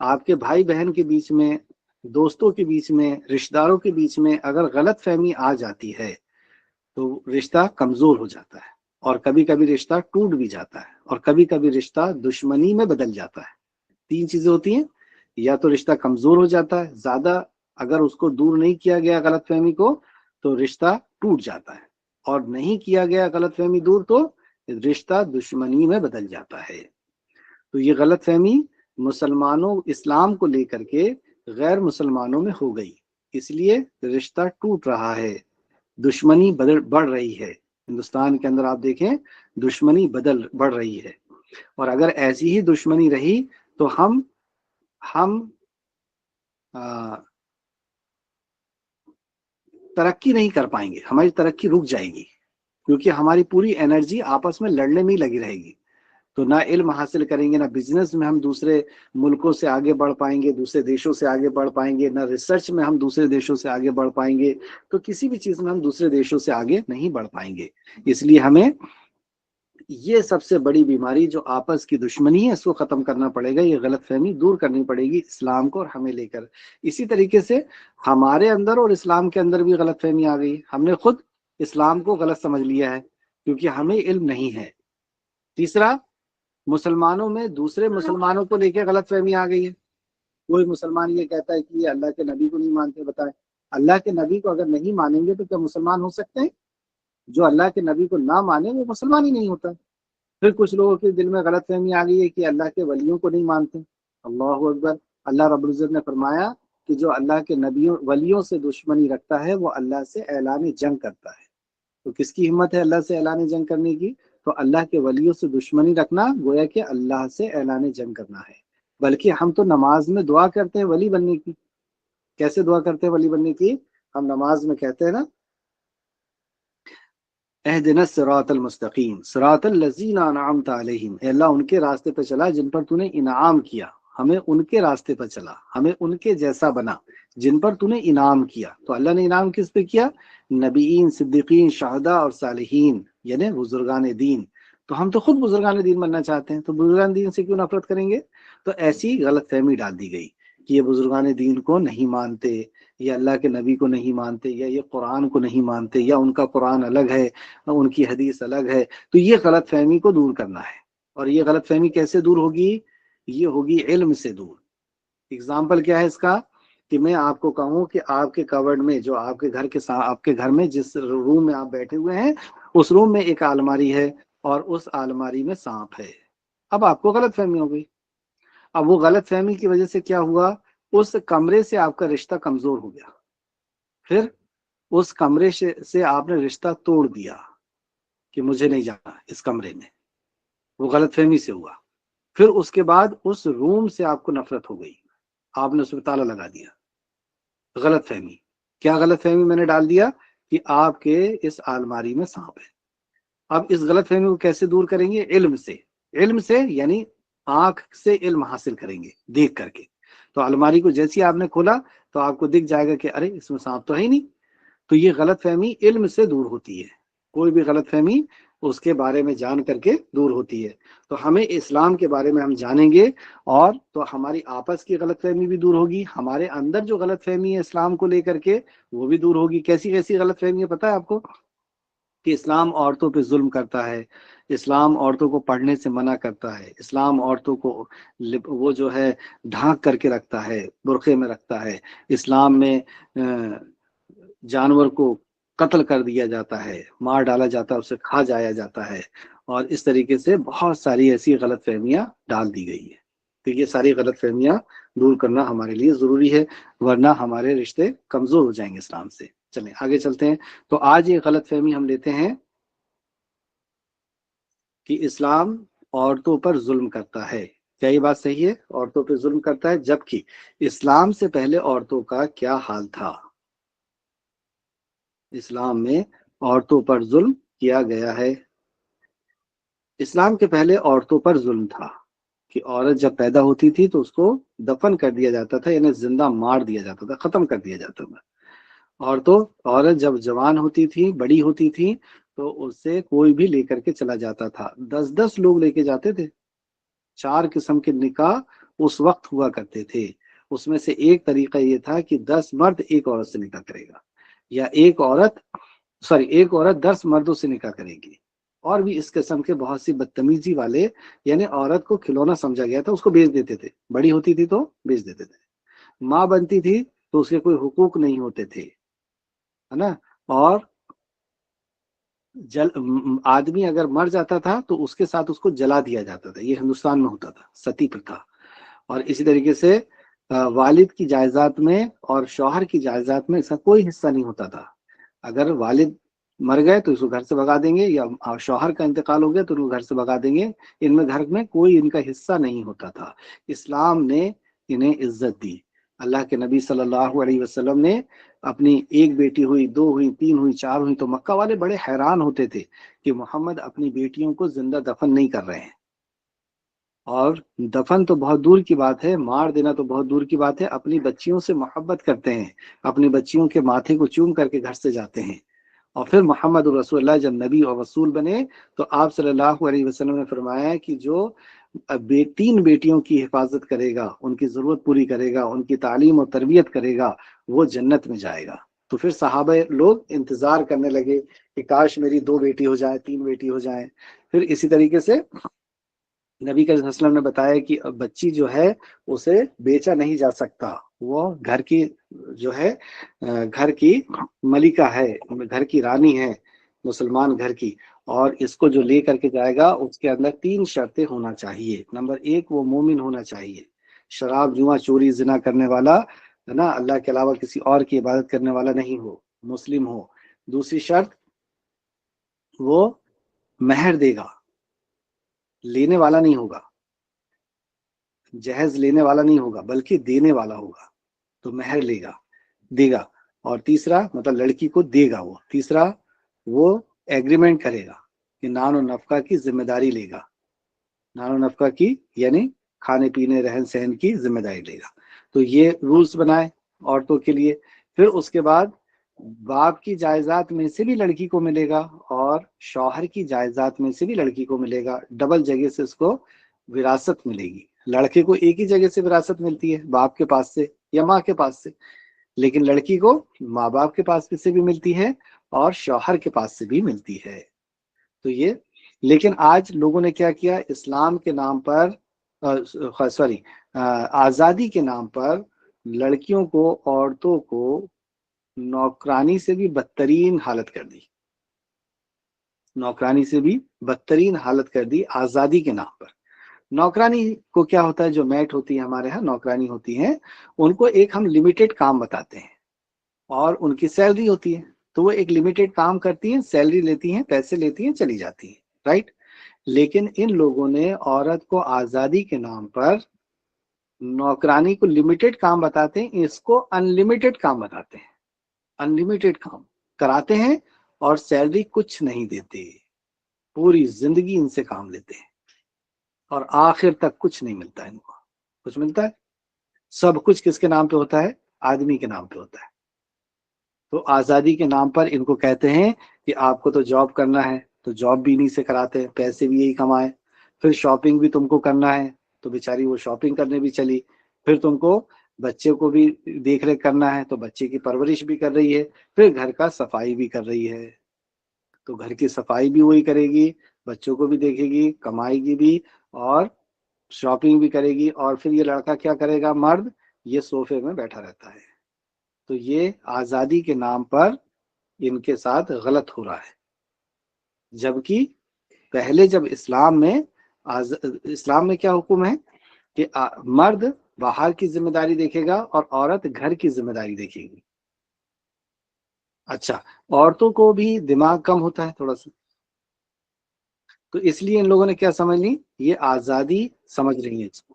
آپ کے بھائی بہن کے بیچ میں، دوستوں کے بیچ میں، رشتہ داروں کے بیچ میں، اگر غلط فہمی آ جاتی ہے تو رشتہ کمزور ہو جاتا ہے، اور کبھی کبھی رشتہ ٹوٹ بھی جاتا ہے، اور کبھی کبھی رشتہ دشمنی میں بدل جاتا ہے۔ تین چیزیں ہوتی ہیں، یا تو رشتہ کمزور ہو جاتا ہے، زیادہ اگر اس کو دور نہیں کیا گیا غلط فہمی کو تو رشتہ ٹوٹ جاتا ہے، اور نہیں کیا گیا غلط فہمی دور تو رشتہ دشمنی میں بدل جاتا ہے۔ تو یہ غلط فہمی مسلمانوں اسلام کو لے کر کے غیر مسلمانوں میں ہو گئی، اس لیے رشتہ ٹوٹ رہا ہے، دشمنی بڑھ رہی ہے۔ ہندوستان کے اندر آپ دیکھیں دشمنی بڑھ رہی ہے، اور اگر ایسی ہی دشمنی رہی تو ہم ترقی نہیں کر پائیں گے، ہماری ترقی رک جائے گی، کیونکہ ہماری پوری انرجی آپس میں لڑنے میں ہی لگی رہے گی۔ تو نہ علم حاصل کریں گے، نہ بزنس میں ہم دوسرے ملکوں سے آگے بڑھ پائیں گے، دوسرے دیشوں سے آگے بڑھ پائیں گے، نہ ریسرچ میں ہم دوسرے دیشوں سے آگے بڑھ پائیں گے، تو کسی بھی چیز میں ہم دوسرے دیشوں سے آگے نہیں بڑھ پائیں گے۔ اس لیے ہمیں یہ سب سے بڑی بیماری جو آپس کی دشمنی ہے اس کو ختم کرنا پڑے گا، یہ غلط فہمی دور کرنی پڑے گی اسلام کو اور ہمیں لے کر۔ اسی طریقے سے ہمارے اندر اور اسلام کے اندر بھی غلط فہمی آ گئی، ہم نے خود اسلام کو غلط سمجھ لیا ہے کیونکہ ہمیں علم نہیں ہے۔ تیسرا، مسلمانوں میں دوسرے مسلمانوں کو لے کے غلط فہمی آ گئی ہے۔ کوئی مسلمان یہ کہتا ہے کہ یہ اللہ کے نبی کو نہیں مانتے، بتائیں اللہ کے نبی کو اگر نہیں مانیں گے تو کیا مسلمان ہو سکتے ہیں؟ جو اللہ کے نبی کو نہ مانے وہ مسلمان ہی نہیں ہوتا۔ پھر کچھ لوگوں کے دل میں غلط فہمی آ گئی ہے کہ اللہ کے ولیوں کو نہیں مانتے۔ اللہ اکبر! اللہ رب العزت نے فرمایا کہ جو اللہ کے نبیوں ولیوں سے دشمنی رکھتا ہے وہ اللہ سے اعلان جنگ کرتا ہے۔ تو کس کی ہمت ہے اللہ سے اعلان جنگ کرنے کی؟ تو اللہ کے ولیوں سے دشمنی رکھنا گویا کہ اللہ سے اعلان جنگ کرنا ہے۔ بلکہ ہم تو نماز میں دعا کرتے ہیں ولی بننے کی۔ کیسے دعا کرتے ہیں ولی بننے کی؟ ہم نماز میں کہتے ہیں نا، اہدنا الصراط المستقیم صراط الذین انعمت علیہم، اے اللہ ان کے راستے پہ چلا جن پر تو نے انعام کیا، ہمیں ان کے راستے پر چلا، ہمیں ان کے جیسا بنا جن پر تو نے انعام کیا۔ تو اللہ نے انعام کس پہ کیا؟ نبیین، صدیقین، شہداء اور صالحین، یعنی بزرگان دین۔ تو ہم تو خود بزرگان دین بننا چاہتے ہیں، تو بزرگان دین سے کیوں نفرت کریں گے؟ تو ایسی غلط فہمی ڈال دی گئی کہ یہ بزرگان دین کو نہیں مانتے، یا اللہ کے نبی کو نہیں مانتے، یا یہ قرآن کو نہیں مانتے، یا ان کا قرآن الگ ہے، ان کی حدیث الگ ہے۔ تو یہ غلط فہمی کو دور کرنا ہے، اور یہ غلط فہمی کیسے دور ہوگی؟ یہ ہوگی علم سے دور۔ اگزامپل کیا ہے اس کا؟ کہ میں آپ کو کہوں کہ آپ کے کورڈ میں، جو آپ کے گھر میں جس روم میں آپ بیٹھے ہوئے ہیں اس روم میں ایک الماری ہے، اور اس الماری میں سانپ ہے۔ اب آپ کو غلط فہمی ہو گئی۔ اب وہ غلط فہمی کی وجہ سے کیا ہوا؟ اس کمرے سے آپ کا رشتہ کمزور ہو گیا، پھر اس کمرے سے آپ نے رشتہ توڑ دیا کہ مجھے نہیں جانا اس کمرے میں، وہ غلط فہمی سے ہوا۔ پھر اس کے بعد اس روم سے آپ کو نفرت ہو گئی، آپ نے اس میں تالا لگا دیا۔ غلط فہمی، کیا غلط فہمی میں نے ڈال دیا؟ کہ آپ کے اس الماری میں سانپ ہے۔ اب اس غلط فہمی کو کیسے دور کریں گے؟ علم سے۔ علم سے یعنی آنکھ سے علم حاصل کریں گے دیکھ کر کے۔ تو الماری کو جیسے آپ نے کھولا تو آپ کو دکھ جائے گا کہ ارے اس میں سانپ تو ہے ہی نہیں۔ تو یہ غلط فہمی علم سے دور ہوتی ہے، کوئی بھی غلط فہمی اس کے بارے میں جان کر کے دور ہوتی ہے۔ تو ہمیں اسلام کے بارے میں ہم جانیں گے، اور تو ہماری آپس کی غلط فہمی بھی دور ہوگی، ہمارے اندر جو غلط فہمی ہے اسلام کو لے کر کے وہ بھی دور ہوگی۔ کیسی کیسی غلط فہمی ہے پتہ ہے آپ کو؟ کہ اسلام عورتوں پہ ظلم کرتا ہے، اسلام عورتوں کو پڑھنے سے منع کرتا ہے، اسلام عورتوں کو وہ جو ہے ڈھانک کر کے رکھتا ہے، برقعے میں رکھتا ہے، اسلام میں جانور کو قتل کر دیا جاتا ہے، مار ڈالا جاتا ہے، اسے کھا جایا جاتا ہے، اور اس طریقے سے بہت ساری ایسی غلط فہمیاں ڈال دی گئی ہے۔ تو یہ ساری غلط فہمیاں دور کرنا ہمارے لیے ضروری ہے، ورنہ ہمارے رشتے کمزور ہو جائیں گے اسلام سے۔ چلیں آگے چلتے ہیں۔ تو آج یہ غلط فہمی ہم لیتے ہیں کہ اسلام عورتوں پر ظلم کرتا ہے۔ کیا یہ بات صحیح ہے؟ عورتوں پہ ظلم کرتا ہے، جبکہ اسلام سے پہلے عورتوں کا کیا حال تھا؟ اسلام میں عورتوں پر ظلم کیا گیا ہے۔ اسلام کے پہلے عورتوں پر ظلم تھا کہ عورت جب پیدا ہوتی تھی تو اس کو دفن کر دیا جاتا تھا، یعنی زندہ مار دیا جاتا تھا، ختم کر دیا جاتا تھا۔ عورت جب جوان ہوتی تھی، بڑی ہوتی تھی، تو اس سے کوئی بھی لے کر کے چلا جاتا تھا، 10 لوگ لے کے جاتے تھے۔ 4 قسم کے نکاح اس وقت ہوا کرتے تھے، اس میں سے ایک طریقہ یہ تھا کہ 10 مرد ایک عورت سے نکاح کرے گا، یا ایک عورت 10 مردوں سے نکاح کرے گی۔ اور بھی اس قسم کے بہت سی بدتمیزی والے، یعنی عورت کو کھلونا سمجھا گیا تھا، اس کو بیچ دیتے تھے، بڑی ہوتی تھی تو بیچ دیتے تھے، ماں بنتی تھی تو اس کے کوئی حقوق نہیں ہوتے تھے، ہے نا۔ اور آدمی اگر مر جاتا تھا تو اس کے ساتھ اس کو جلا دیا جاتا تھا، یہ ہندوستان میں ہوتا تھا، ستی پرتھا۔ اور اسی طریقے سے والد کی جائیداد میں اور شوہر کی جائیداد میں اس کا کوئی حصہ نہیں ہوتا تھا۔ اگر والد مر گئے تو اس کو گھر سے بھگا دیں گے، یا شوہر کا انتقال ہو گیا تو ان کو گھر سے بھگا دیں گے، ان میں گھر میں کوئی ان کا حصہ نہیں ہوتا تھا۔ اسلام نے انہیں عزت دی۔ اللہ کے نبی صلی اللہ علیہ وسلم نے اپنی ایک بیٹی ہوئی، 2 ہوئی، 3 ہوئی، 4 ہوئی تو مکہ والے بڑے حیران ہوتے تھے کہ محمد اپنی بیٹیوں کو زندہ دفن نہیں کر رہے ہیں، اور دفن تو بہت دور کی بات ہے، مار دینا تو بہت دور کی بات ہے، اپنی بچیوں سے محبت کرتے ہیں، اپنی بچیوں کے ماتھے کو چوم کر کے گھر سے جاتے ہیں۔ اور پھر محمد رسول اللہ جب نبی اور رسول بنے تو آپ صلی اللہ علیہ وسلم نے فرمایا کہ جو 3 بیٹیوں کی حفاظت کرے گا، ان کی ضرورت پوری کرے گا، ان کی تعلیم اور تربیت کرے گا، وہ جنت میں جائے گا۔ تو پھر صحابہ لوگ انتظار کرنے لگے کہ کاش میری 2 بیٹی ہو جائے، 3 بیٹی ہو جائیں۔ پھر اسی طریقے سے نبی کریم صلی اللہ علیہ وسلم نے بتایا کہ بچی جو ہے اسے بیچا نہیں جا سکتا، وہ گھر کی جو ہے گھر کی ملکہ ہے، گھر کی رانی ہے، مسلمان گھر کی، اور اس کو جو لے کر کے جائے گا اس کے اندر 3 شرطیں ہونا چاہیے۔ نمبر 1، وہ مومن ہونا چاہیے، شراب، جوا، چوری، زنا کرنے والا، ہے نا، اللہ کے علاوہ کسی اور کی عبادت کرنے والا نہیں ہو، مسلم ہو۔ دوسری شرط، وہ مہر دے گا، لینے والا نہیں ہوگا، جہیز لینے والا نہیں ہوگا بلکہ دینے والا ہوگا، تو مہر دے گا۔ اور تیسرا، مطلب لڑکی کو دے گا، وہ تیسرا وہ ایگریمنٹ کرے گا کہ نان و نفقہ کی ذمہ داری لے گا، نان و نفقہ کی یعنی کھانے پینے رہن سہن کی ذمہ داری لے گا۔ تو یہ رولز بنائے عورتوں کے لیے۔ پھر اس کے بعد باپ کی جائیداد میں سے بھی لڑکی کو ملے گا، اور شوہر کی جائیداد میں سے بھی لڑکی کو ملے گا، ڈبل جگہ سے اس کو وراثت ملے گی۔ لڑکے کو ایک ہی جگہ سے وراثت ملتی ہے، باپ کے پاس سے یا ماں کے پاس سے، لیکن لڑکی کو ماں باپ کے پاس سے بھی ملتی ہے اور شوہر کے پاس سے بھی ملتی ہے۔ تو یہ، لیکن آج لوگوں نے کیا کیا، اسلام کے نام پر آزادی کے نام پر لڑکیوں کو، عورتوں کو نوکرانی سے بھی بدترین حالت کر دی، نوکرانی سے بھی بدترین حالت کر دی آزادی کے نام پر۔ نوکرانی کو کیا ہوتا ہے، جو میٹ ہوتی ہے ہمارے ہاں نوکرانی ہوتی ہیں، ان کو ایک ہم لمیٹڈ کام بتاتے ہیں اور ان کی سیلری ہوتی ہے، تو وہ ایک لمیٹڈ کام کرتی ہیں، سیلری لیتی ہیں، پیسے لیتی ہیں، چلی جاتی ہیں، رائٹ۔ لیکن ان لوگوں نے عورت کو آزادی کے نام پر نوکرانی کو لمیٹڈ کام بتاتے ہیں، اس کو ان لمیٹڈ کام بتاتے ہیں، ان لمیٹڈ کام کراتے ہیں اور سیلری کچھ نہیں دیتے، پوری زندگی ان سے کام لیتے ہیں اور آخر تک کچھ نہیں ملتا ان کو۔ کچھ ملتا ہے؟ سب کچھ کس کے نام پہ ہوتا ہے؟ آدمی کے نام پہ ہوتا ہے۔ تو آزادی کے نام پر ان کو کہتے ہیں کہ آپ کو تو جاب کرنا ہے، تو جاب بھی نہیں سے کراتے، پیسے بھی یہی کمائے، پھر شاپنگ بھی تم کو کرنا ہے، تو بیچاری وہ شاپنگ کرنے بھی چلی، پھر تم کو بچے کو بھی دیکھ ریکھ کرنا ہے تو بچے کی پرورش بھی کر رہی ہے، پھر گھر کا صفائی بھی کر رہی ہے، تو گھر کی صفائی بھی وہی کرے گی، بچوں کو بھی دیکھے گی، کمائے گی بھی، اور شاپنگ بھی کرے گی، اور پھر یہ لڑکا کیا کرے گا، مرد، یہ صوفے میں بیٹھا رہتا ہے۔ تو یہ آزادی کے نام پر ان کے ساتھ غلط ہو رہا ہے، جبکہ پہلے جب اسلام میں کیا حکم ہے کہ مرد باہر کی ذمہ داری دیکھے گا اور عورت گھر کی ذمہ داری دیکھے گی۔ اچھا، عورتوں کو بھی دماغ کم ہوتا ہے تھوڑا سا، تو اس لیے ان لوگوں نے کیا سمجھ لی، یہ آزادی سمجھ رہی ہے اس کو،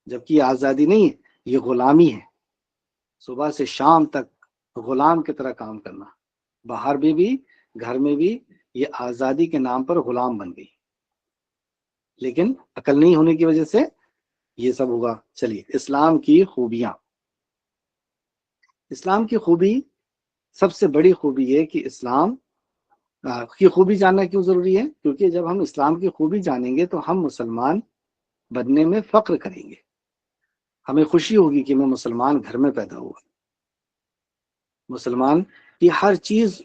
جبکہ یہ آزادی نہیں ہے، یہ غلامی ہے۔ صبح سے شام تک غلام کی طرح کام کرنا، باہر بھی گھر میں بھی، یہ آزادی کے نام پر غلام بن گئی، لیکن عقل نہیں ہونے کی وجہ سے یہ سب ہوگا۔ چلیے، اسلام کی خوبیاں۔ اسلام کی خوبی، سب سے بڑی خوبی یہ کہ اسلام کی خوبی جاننا کیوں ضروری ہے، کیونکہ جب ہم اسلام کی خوبی جانیں گے تو ہم مسلمان بننے میں فخر کریں گے، ہمیں خوشی ہوگی کہ میں مسلمان گھر میں پیدا ہوا۔ مسلمان کی ہر چیز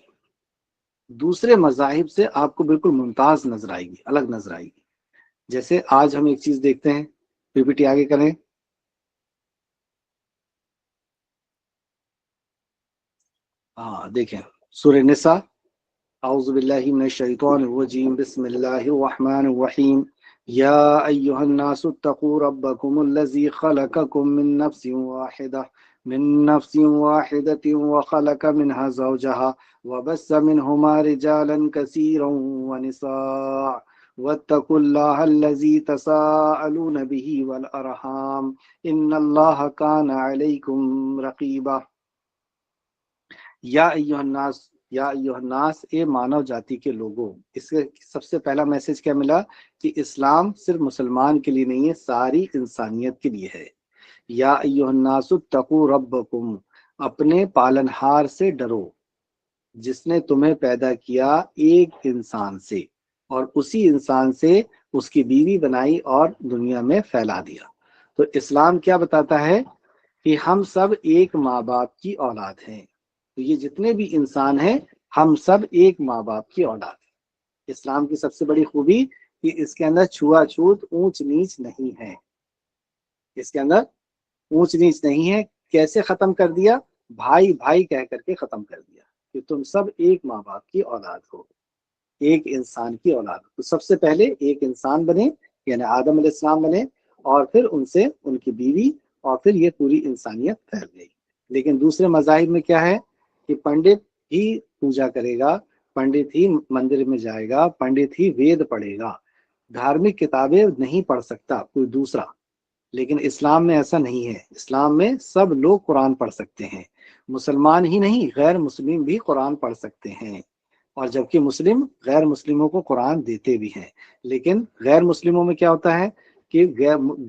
دوسرے مذاہب سے آپ کو بالکل ممتاز نظر آئے گی، الگ نظر آئے گی۔ جیسے آج ہم ایک چیز دیکھتے ہیں، پی پی ٹی آگے کریں۔ دیکھیں سورہ نساء، اعوذ باللہ من الشیطان الرجیم، بسم اللہ الرحمن الرحیم، یا ایہا الناس اتقوا ربکم الذی خلقکم من نفس واحدة وخلق منها زوجها وبث منهما رجالا كثيرا ونساء واتقوا الله الذي تساءلون به والأرحام إن الله كان عليكم رقيبا۔ یا ایھا الناس، یا ایھا الناس، اے مانو جاتی کے لوگوں۔ اس کے سب سے پہلا میسج کیا ملا کہ اسلام صرف مسلمان کے لیے نہیں ہے، ساری انسانیت کے لیے ہے۔ یا ایھا الناس اتقوا ربکم، اپنے پالنہار سے ڈرو، جس نے تمہیں پیدا کیا ایک انسان سے، اور اسی انسان سے اس کی بیوی بنائی اور دنیا میں پھیلا دیا۔ تو اسلام کیا بتاتا ہے کہ ہم سب ایک ماں باپ کی اولاد ہیں۔ تو یہ جتنے بھی انسان ہیں، ہم سب ایک ماں باپ کی اولاد ہیں۔ اسلام کی سب سے بڑی خوبی کہ اس کے اندر چھوا چھوت، اونچ نیچ نہیں ہے، اس کے اندر اونچ نیچ نہیں ہے۔ کیسے ختم کر دیا؟ بھائی بھائی کہہ کر کے ختم کر دیا کہ تم سب ایک ماں باپ کی اولاد ہو، ایک انسان کی اولاد ہو۔ تو سب سے پہلے ایک انسان بنے، یعنی آدم علیہ السلام بنے، اور پھر ان سے ان کی بیوی، اور پھر یہ پوری انسانیت پھیل گئی۔ لیکن دوسرے مذاہب میں کیا ہے کہ پنڈت ہی پوجا کرے گا، پنڈت ہی مندر میں جائے گا، پنڈت ہی وید پڑھے گا، دھارمک کتابیں نہیں پڑھ سکتا کوئی دوسرا۔ لیکن اسلام میں ایسا نہیں ہے، اسلام میں سب لوگ قرآن پڑھ سکتے ہیں، مسلمان ہی نہیں، غیر مسلم بھی قرآن پڑھ سکتے ہیں، اور جبکہ مسلم غیر مسلموں کو قرآن دیتے بھی ہیں۔ لیکن غیر مسلموں میں کیا ہوتا ہے کہ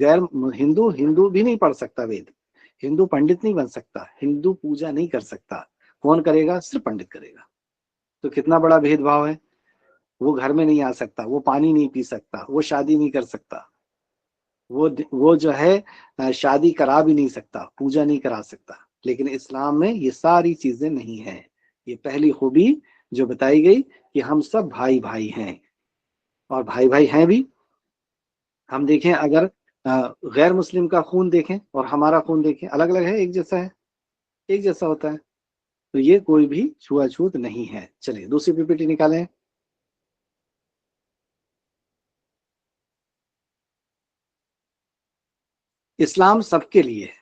غیر ہندو بھی نہیں پڑھ سکتا وید، ہندو پنڈت نہیں بن سکتا، ہندو پوجا نہیں کر سکتا۔ کون کرے گا؟ صرف پنڈت کرے گا۔ تو کتنا بڑا بھید بھاؤ ہے۔ وہ گھر میں نہیں آ سکتا، وہ پانی نہیں پی سکتا، وہ شادی نہیں کر سکتا، وہ جو ہے شادی کرا بھی نہیں سکتا، پوجا نہیں کرا سکتا۔ لیکن اسلام میں یہ ساری چیزیں نہیں ہیں۔ یہ پہلی خوبی جو بتائی گئی کہ ہم سب بھائی بھائی ہیں، اور بھائی بھائی ہیں بھی۔ ہم دیکھیں، اگر غیر مسلم کا خون دیکھیں اور ہمارا خون دیکھیں، الگ الگ ہے، ایک جیسا ہے؟ ایک جیسا ہوتا ہے۔ تو یہ کوئی بھی چھوا چھوت نہیں ہے۔ چلیے دوسری پی پی ٹی نکالیں۔ اسلام سب کے لیے ہے،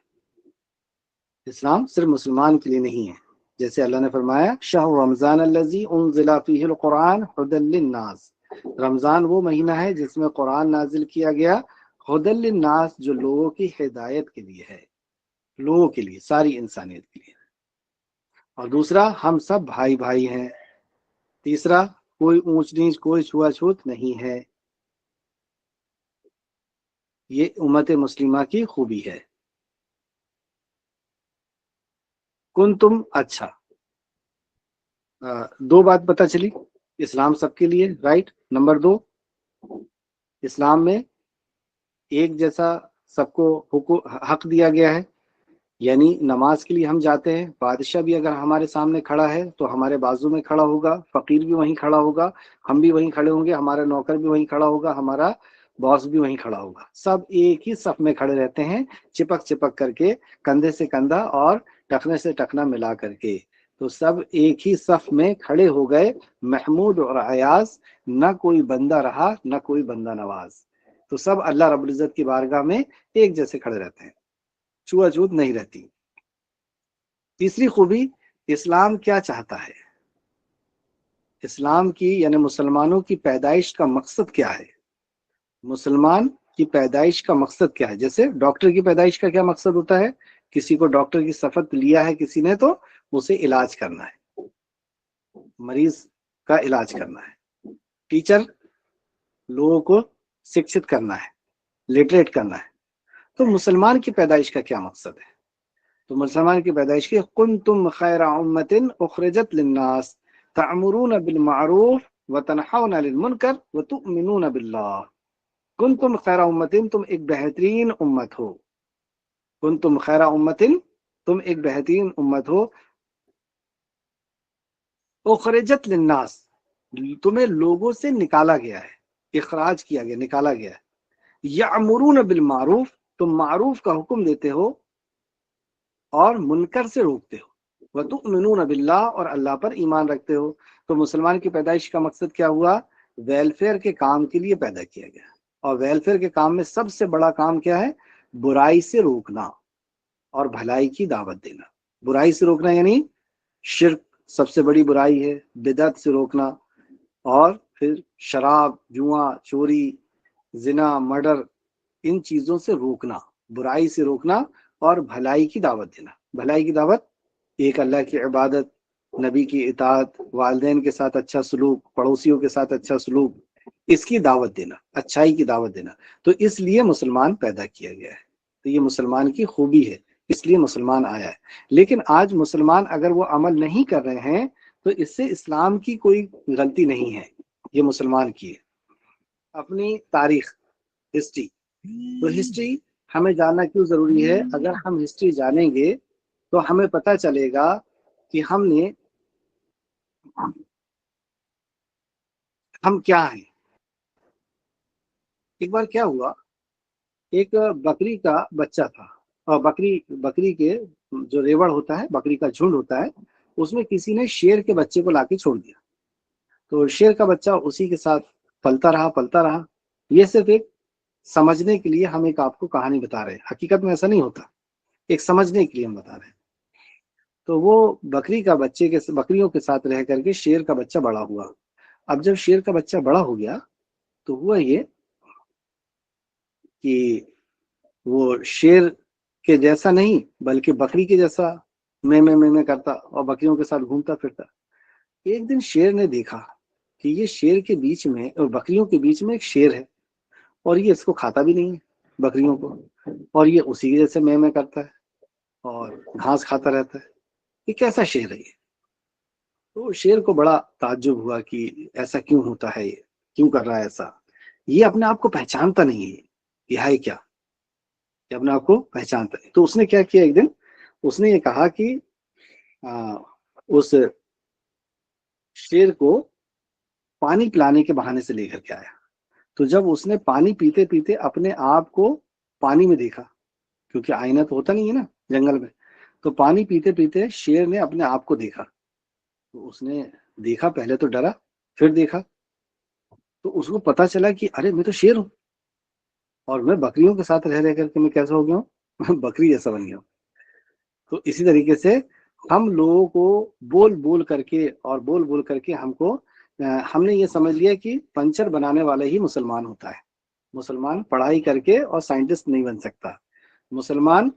اسلام صرف مسلمان کے لیے نہیں ہے۔ جیسے اللہ نے فرمایا، شہر رمضان الذی انزل فیہ القرآن ھدی للناس، رمضان وہ مہینہ ہے جس میں قرآن نازل کیا گیا، ھدی للناس، جو لوگوں کی ہدایت کے لیے ہے، لوگوں کے لیے، ساری انسانیت کے لیے۔ اور دوسرا، ہم سب بھائی بھائی ہیں۔ تیسرا، کوئی اونچ نیچ، کوئی چھوا چھوت نہیں ہے۔ یہ امت مسلمہ کی خوبی ہے۔ کنتم، اچھا، دو بات پتہ چلی، اسلام سب کے لیے، رائٹ۔ نمبر دو، اسلام میں ایک جیسا سب کو حق دیا گیا ہے، یعنی نماز کے لیے ہم جاتے ہیں، بادشاہ بھی اگر ہمارے سامنے کھڑا ہے تو ہمارے بازو میں کھڑا ہوگا، فقیر بھی وہیں کھڑا ہوگا، ہم بھی وہیں کھڑے ہوں گے، ہمارا نوکر بھی وہیں کھڑا ہوگا، ہمارا باس بھی وہیں کھڑا ہوگا، سب ایک ہی صف میں کھڑے رہتے ہیں، چپک چپک کر کے، کندھے سے کندھا اور ٹخنے سے ٹخنا ملا کر کے، تو سب ایک ہی صف میں کھڑے ہو گئے، محمود اور ایاز، نہ کوئی بندہ رہا نہ کوئی بندہ نواز، تو سب اللہ رب العزت کی بارگاہ میں ایک جیسے کھڑے رہتے ہیں، چھوا چھوت نہیں رہتی۔ تیسری خوبی، اسلام کیا چاہتا ہے؟ اسلام کی یعنی مسلمانوں کی پیدائش کا مقصد کیا ہے؟ مسلمان کی پیدائش کا مقصد کیا ہے؟ جیسے ڈاکٹر کی پیدائش کا کیا مقصد ہوتا ہے؟ کسی کو ڈاکٹر کی صفت لیا ہے کسی نے تو اسے علاج کرنا ہے، مریض کا علاج کرنا ہے۔ ٹیچر لوگوں کو شکشت کرنا ہے، لٹریٹ کرنا ہے۔ تو مسلمان کی پیدائش کا کیا مقصد ہے؟ تو مسلمان کی پیدائش کی کنتم خیر امت اخرجت للناس تعمرون بالمعروف وتنحون عن المنکر وتؤمنون باللہ۔ کنتم خیر امت، تم ایک بہترین امت ہو، کنتم خیر امت، تم ایک بہترین امت ہو، اخرجت للناس، تمہیں لوگوں سے نکالا گیا ہے، اخراج کیا گیا، نکالا گیا ہے۔ یامرون بالمعروف، تم معروف کا حکم دیتے ہو اور منکر سے روکتے ہو، وتؤمنون باللہ، اور اللہ پر ایمان رکھتے ہو۔ تو مسلمان کی پیدائش کا مقصد کیا ہوا؟ ویلفیئر کے کام کے لیے پیدا کیا گیا، اور ویلفیئر کے کام میں سب سے بڑا کام کیا ہے؟ برائی سے روکنا اور بھلائی کی دعوت دینا۔ برائی سے روکنا یعنی شرک سب سے بڑی برائی ہے، بدعت سے روکنا، اور پھر شراب، جوا، چوری، زنا، مرڈر، ان چیزوں سے روکنا، برائی سے روکنا اور بھلائی کی دعوت دینا۔ بھلائی کی دعوت، ایک اللہ کی عبادت، نبی کی اطاعت، والدین کے ساتھ اچھا سلوک، پڑوسیوں کے ساتھ اچھا سلوک، اس کی دعوت دینا، اچھائی کی دعوت دینا۔ تو اس لیے مسلمان پیدا کیا گیا ہے، تو یہ مسلمان کی خوبی ہے، اس لیے مسلمان آیا ہے۔ لیکن آج مسلمان اگر وہ عمل نہیں کر رہے ہیں تو اس سے اسلام کی کوئی غلطی نہیں ہے، یہ مسلمان کی ہے۔ اپنی تاریخ، ہسٹری، تو ہسٹری ہمیں جاننا کیوں ضروری ہے؟ اگر ہم ہسٹری جانیں گے تو ہمیں پتہ چلے گا کہ ہم کیا ہیں۔ ایک بار کیا ہوا، ایک بکری کا بچہ تھا، اور بکری کے جو ریوڑ ہوتا ہے، بکری کا جھنڈ ہوتا ہے، اس میں کسی نے شیر کے بچے کو لا کے چھوڑ دیا، تو شیر کا بچہ اسی کے ساتھ پلتا رہا پلتا رہا۔ یہ صرف ایک سمجھنے کے لیے ہم ایک آپ کو کہانی بتا رہے ہیں، حقیقت میں ایسا نہیں ہوتا، ایک سمجھنے کے لیے ہم بتا رہے ہیں۔ تو وہ بکریوں کے ساتھ رہ کر کے شیر کا بچہ بڑا ہوا۔ اب جب شیر کا بچہ بڑا ہو گیا تو ہوا یہ کہ وہ شیر کے جیسا نہیں بلکہ بکری کے جیسا میں کرتا اور بکریوں کے ساتھ گھومتا پھرتا۔ ایک دن شیر نے دیکھا کہ یہ شیر کے بیچ میں اور بکریوں کے بیچ میں ایک شیر ہے، اور یہ اس کو کھاتا بھی نہیں ہے بکریوں کو، اور یہ اسی کی جیسے میں کرتا ہے اور گھاس کھاتا رہتا ہے، یہ کیسا شیر ہے یہ؟ تو شیر کو بڑا تعجب ہوا کہ ایسا کیوں ہوتا ہے، یہ کیوں کر رہا ہے ایسا، یہ اپنے آپ کو پہچانتا نہیں ہے، یہ ہے کیا، یہ اپنے آپ کو پہچانتا ہے۔ تو اس نے کیا کیا، ایک دن اس نے یہ کہا کہ اس شیر کو پانی پلانے کے بہانے سے لے کر کے آیا۔ تو جب اس نے پانی پیتے پیتے اپنے آپ کو پانی میں دیکھا، کیونکہ آئینہ تو ہوتا نہیں ہے نا جنگل میں، تو پانی پیتے پیتے شیر نے اپنے آپ کو دیکھا، تو اس نے دیکھا، پہلے تو ڈرا، پھر دیکھا تو اس کو پتا چلا کہ ارے میں تو شیر ہوں، اور میں بکریوں کے ساتھ رہ کر کے میں کیسا ہو گیا ہوں بکری جیسا بن گیا ہوں۔ تو اسی طریقے سے ہم لوگوں کو بول بول کر کے ہم نے یہ سمجھ لیا کہ پنچر بنانے والا ہی مسلمان ہوتا ہے۔ مسلمان پڑھائی کر کے اور سائنٹسٹ نہیں بن سکتا، مسلمان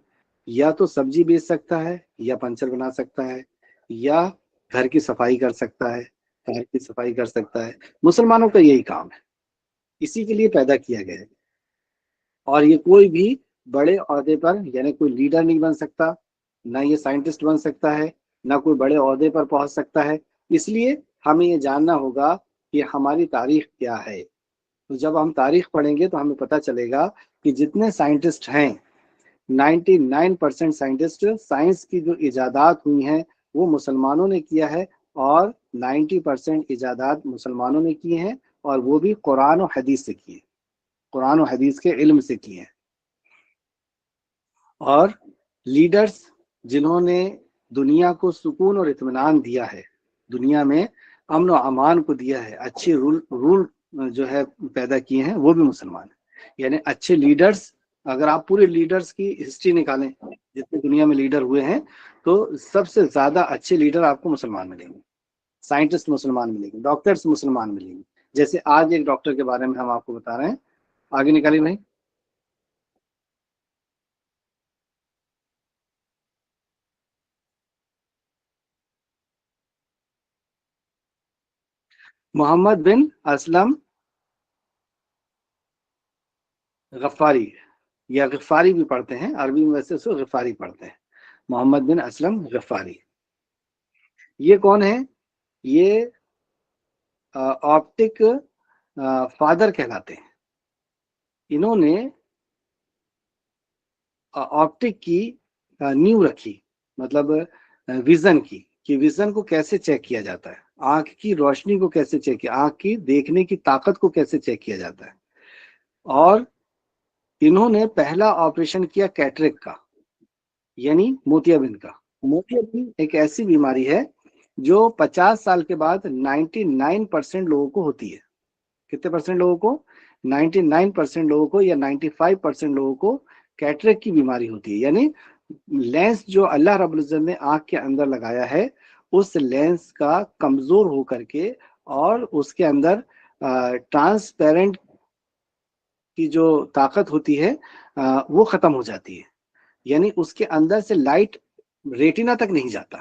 یا تو سبزی بیچ سکتا ہے، یا پنچر بنا سکتا ہے، یا گھر کی صفائی کر سکتا ہے، گھر کی صفائی کر سکتا ہے۔ مسلمانوں کا یہی کام ہے، اسی کے لیے پیدا کیا گیا ہے۔ اور یہ کوئی بھی بڑے عہدے پر یعنی کوئی لیڈر نہیں بن سکتا، نہ یہ سائنٹسٹ بن سکتا ہے، نہ کوئی بڑے عہدے پر پہنچ سکتا ہے۔ اس لیے ہمیں یہ جاننا ہوگا کہ ہماری تاریخ کیا ہے۔ تو جب ہم تاریخ پڑھیں گے تو ہمیں پتہ چلے گا کہ جتنے سائنٹسٹ ہیں 99% سائنٹسٹ، سائنس کی جو ایجادات ہوئی ہیں وہ مسلمانوں نے کیا ہے، اور 90% ایجادات مسلمانوں نے کی ہیں، اور وہ بھی قرآن و حدیث سے کی ہیں، قرآن و حدیث کے علم سے کی ہیں۔ اور لیڈرز جنہوں نے دنیا کو سکون اور اطمینان دیا ہے، دنیا میں امن و امان کو دیا ہے، اچھے رول جو ہے پیدا کیے ہیں، وہ بھی مسلمان ہیں۔ یعنی اچھے لیڈرز، اگر آپ پورے لیڈرز کی ہسٹری نکالیں جتنے دنیا میں لیڈر ہوئے ہیں، تو سب سے زیادہ اچھے لیڈر آپ کو مسلمان ملیں گے، سائنٹسٹ مسلمان ملیں گے، ڈاکٹرز مسلمان ملیں گے۔ جیسے آج ایک ڈاکٹر کے بارے میں ہم آپ کو بتا رہے ہیں، آگے نکالیے بھائی۔ محمد بن اسلم غفاری، یا غفاری بھی پڑھتے ہیں، عربی میں ویسے اس کو غفاری پڑھتے ہیں، محمد بن اسلم غفاری۔ یہ کون ہے؟ یہ آپٹک فادر کہلاتے ہیں۔ انہوں نے آپٹک کی نیو رکھی، مطلب ویژن کی، کہ ویژن کو کیسے چیک کیا جاتا ہے، آنکھ کی روشنی کو کیسے چیک کیا، آنکھ کی دیکھنے کی طاقت کو کیسے چیک کیا جاتا ہے۔ اور انہوں نے پہلا آپریشن کیا کیٹریک کا، یعنی موتیا بند کا۔ موتیا بند ایک ایسی بیماری ہے جو 50 سال کے بعد 99% لوگوں کو ہوتی ہے۔ کتنے پرسنٹ لوگوں کو؟ 99% لوگوں کو، یا 95% لوگوں کو کیٹریک کی بیماری ہوتی ہے۔ یعنی لینس جو اللہ رب العزت نے آنکھ کے اندر لگایا ہے، اس لینس کا کمزور ہو کر کے، اور اس کے اندر ٹرانسپیرنٹ کی جو طاقت ہوتی ہے وہ ختم ہو جاتی ہے۔ یعنی اس کے اندر سے لائٹ ریٹینا تک نہیں جاتا۔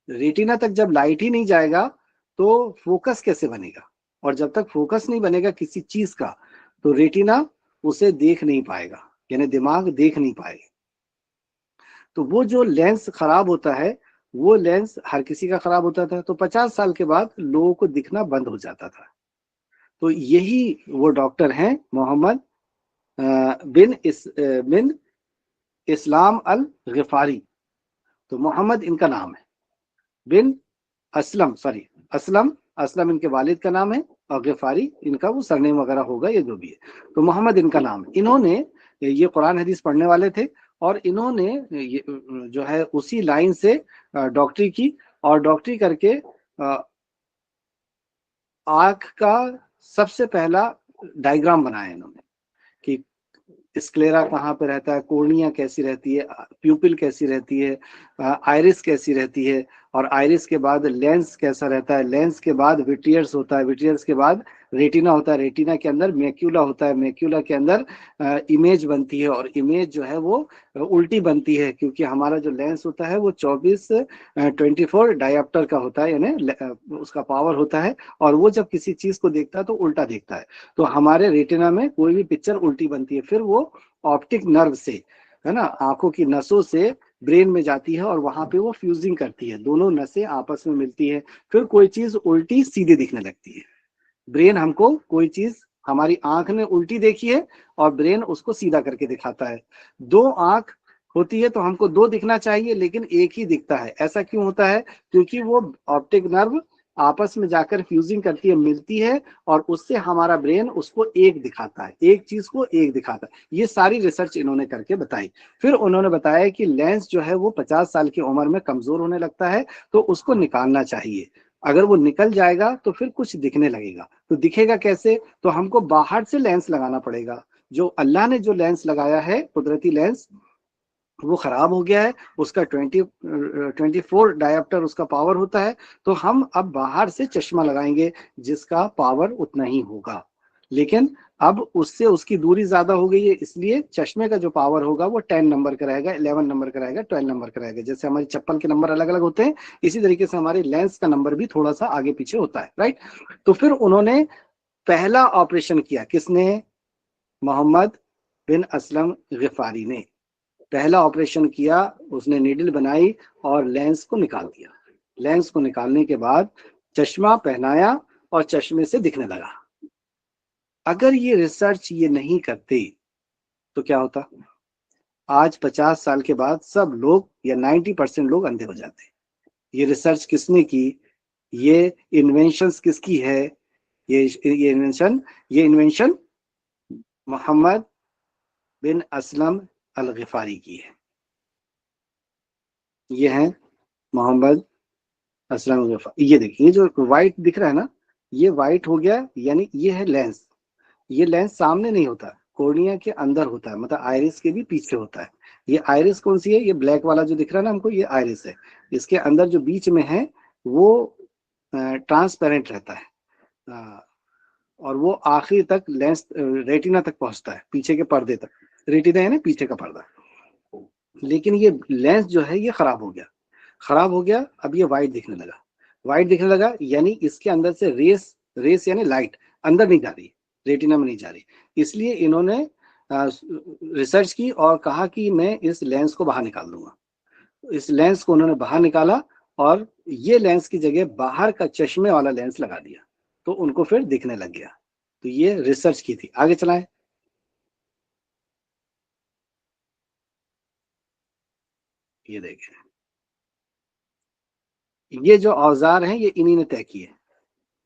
ریٹینا تک جب لائٹ ہی نہیں جائے گا تو فوکس کیسے بنے گا؟ اور جب تک فوکس نہیں بنے گا کسی چیز کا، تو ریٹینا اسے دیکھ نہیں پائے گا، یعنی دماغ دیکھ نہیں پائے گا۔ تو وہ جو لینس خراب ہوتا ہے، وہ لینس ہر کسی کا خراب ہوتا تھا، تو 50 سال کے بعد لوگوں کو دکھنا بند ہو جاتا تھا۔ تو یہی وہ ڈاکٹر ہیں، محمد بن اسلام الغفاری۔ تو محمد ان کا نام ہے، بن اسلم، اسلم ان کے والد کا نام ہے، اور غفاری ان کا وہ سرنیم وغیرہ ہوگا، یہ جو بھی ہے۔ تو محمد ان کا نام ہے۔ انہوں نے یہ قرآن حدیث پڑھنے والے تھے، اور انہوں نے جو ہے اسی لائن سے ڈاکٹری کی، اور ڈاکٹری کر کے آنکھ کا سب سے پہلا ڈائیگرام بنایا انہوں نے، کہ اسکلیرا کہاں پہ رہتا ہے، کورنیا کیسی رہتی ہے، پیوپل کیسی رہتی ہے، آئرس کیسی رہتی ہے، اور آئرس کے بعد لینس کیسا رہتا ہے، لینس کے بعد ویٹریئرس ہوتا ہے، ویٹریئرس کے بعد ریٹینا ہوتا ہے، ریٹینا کے اندر میکیولا ہوتا ہے، میکیولا کے اندر امیج بنتی ہے، اور امیج جو ہے وہ الٹی بنتی ہے، کیونکہ ہمارا جو لینس ہوتا ہے وہ 24 ڈائپٹر کا ہوتا ہے، یعنی اس کا پاور ہوتا ہے، اور وہ جب کسی چیز کو دیکھتا ہے تو الٹا دیکھتا ہے۔ تو ہمارے ریٹینا میں کوئی بھی پکچر الٹی بنتی ہے، پھر وہ آپٹک نرو سے، ہے نا، آنکھوں کی نسوں سے برین میں جاتی ہے، اور وہاں پہ وہ فیوزنگ کرتی ہے، دونوں نسیں آپس میں ملتی ہے، پھر کوئی چیز الٹی سیدھی دکھنے لگتی ہے۔ برین ہم کو کوئی چیز، ہماری آنکھ نے الٹی دیکھی ہے، اور برین اس کو سیدھا کر کے دکھاتا ہے۔ دو آنکھ ہوتی ہے تو ہم کو دو دکھنا چاہیے، لیکن ایک ہی دکھتا ہے۔ ایسا کیوں ہوتا ہے؟ کیونکہ وہ آپٹک نرو آپس میں جا کر فیوزنگ کرتی ہے، ملتی ہے، اور اس سے ہمارا برین اس کو ایک دکھاتا ہے، ایک چیز کو ایک دکھاتا ہے۔ یہ ساری ریسرچ انہوں نے کر کے بتائی۔ پھر انہوں نے بتایا کہ لینس جو ہے وہ 50 سال کی عمر میں کمزور ہونے لگتا ہے، تو اس کو نکالنا چاہیے۔ اگر وہ نکل جائے گا تو پھر کچھ دکھنے لگے گا۔ تو دکھے گا کیسے؟ تو ہم کو باہر سے لینس لگانا پڑے گا۔ جو اللہ نے جو لینس لگایا ہے، قدرتی لینس، وہ خراب ہو گیا ہے، اس کا 24 ڈائپٹر اس کا پاور ہوتا ہے، تو ہم اب باہر سے چشمہ لگائیں گے جس کا پاور اتنا ہی ہوگا، لیکن اب اس سے اس کی دوری زیادہ ہو گئی ہے، اس لیے چشمے کا جو پاور ہوگا وہ 10 نمبر کا رہے گا، 11 نمبر کا رہے گا، 12 نمبر کا رہے گا۔ جیسے ہماری چپل کے نمبر الگ الگ ہوتے ہیں، اسی طریقے سے ہمارے لینس کا نمبر بھی تھوڑا سا آگے پیچھے ہوتا ہے، رائٹ۔ تو پھر انہوں نے پہلا آپریشن کیا، کس نے؟ محمد بن اسلم غفاری نے پہلا آپریشن کیا۔ اس نے نیڈل بنائی اور لینس کو نکال دیا۔ لینس کو نکالنے کے بعد چشمہ پہنایا، اور چشمے سے دکھنے لگا۔ اگر یہ ریسرچ یہ نہیں کرتے تو کیا ہوتا؟ آج 50 سال کے بعد سب لوگ یا 90% لوگ اندھے ہو جاتے ہیں۔ یہ ریسرچ کس نے کی؟ یہ انوینشنز کس کی ہے؟ یہ انوینشن محمد بن اسلم الغفاری کی ہے۔ یہ ہے محمد اسلم الغفاری۔ یہ دیکھیے، یہ جو وائٹ دکھ رہا ہے نا، یہ وائٹ ہو گیا، یعنی یہ ہے لینس۔ یہ لینس سامنے نہیں ہوتا، کورنیا کے اندر ہوتا ہے، مطلب آئرس کے بھی پیچھے ہوتا ہے۔ یہ آئرس کون سی ہے؟ یہ بلیک والا جو دکھ رہا ہے نا ہم کو، یہ آئرس ہے۔ اس کے اندر جو بیچ میں ہے وہ ٹرانسپیرنٹ رہتا ہے، اور وہ آخری تک لینس ریٹینا تک پہنچتا ہے، پیچھے کے پردے تک۔ ریٹینا ہے نا پیچھے کا پردہ، لیکن یہ لینس جو ہے یہ خراب ہو گیا، خراب ہو گیا۔ اب یہ وائٹ دکھنے لگا، وائٹ دکھنے لگا، یعنی اس کے اندر سے ریس یعنی لائٹ اندر نہیں جا رہی، ریٹینا میں نہیں جا رہی۔ اس لیے انہوں نے ریسرچ کی اور کہا کہ میں اس لینس کو باہر نکال دوں گا۔ اس لینس کو انہوں نے باہر نکالا، اور یہ لینس کی جگہ باہر کا چشمے والا لینس لگا دیا، تو ان کو پھر دکھنے لگ گیا۔ تو یہ ریسرچ کی تھی۔ آگے چلائیں۔ یہ دیکھیں، یہ جو اوزار ہیں یہ انہی نے طے کیے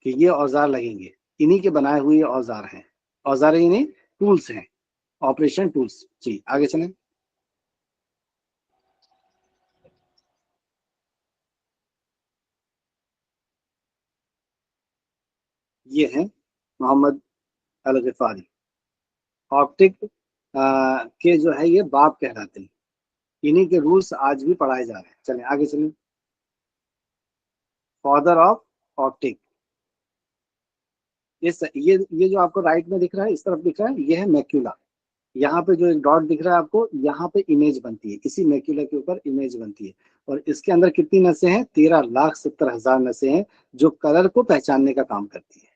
کہ یہ اوزار لگیں گے، انہی کے بنائے ہوئے اوزار ہیں۔ اوزار یعنی ٹولس ہیں، آپریشن ٹولس۔ جی آگے چلیں۔ یہ ہیں محمد الغفاری، آپٹک کے جو ہے یہ باپ کہلاتے ہیں۔ انہی کے رولس آج بھی پڑھائے جا رہے ہیں۔ چلیں آگے چلیں۔ فادر آف آپٹک، یہ جو آپ کو رائٹ میں دکھ رہا ہے، اس طرف دکھ رہا ہے، یہ ہے میکولا۔ یہاں پہ جو ایک ڈاٹ دکھ رہا ہے آپ کو، یہاں پہ امیج بنتی ہے، اسی میکولا کے اوپر امیج بنتی ہے۔ اور اس کے اندر کتنی نسیں ہیں؟ 13,70,000 نسیں ہیں، جو کلر کو پہچاننے کا کام کرتی ہے۔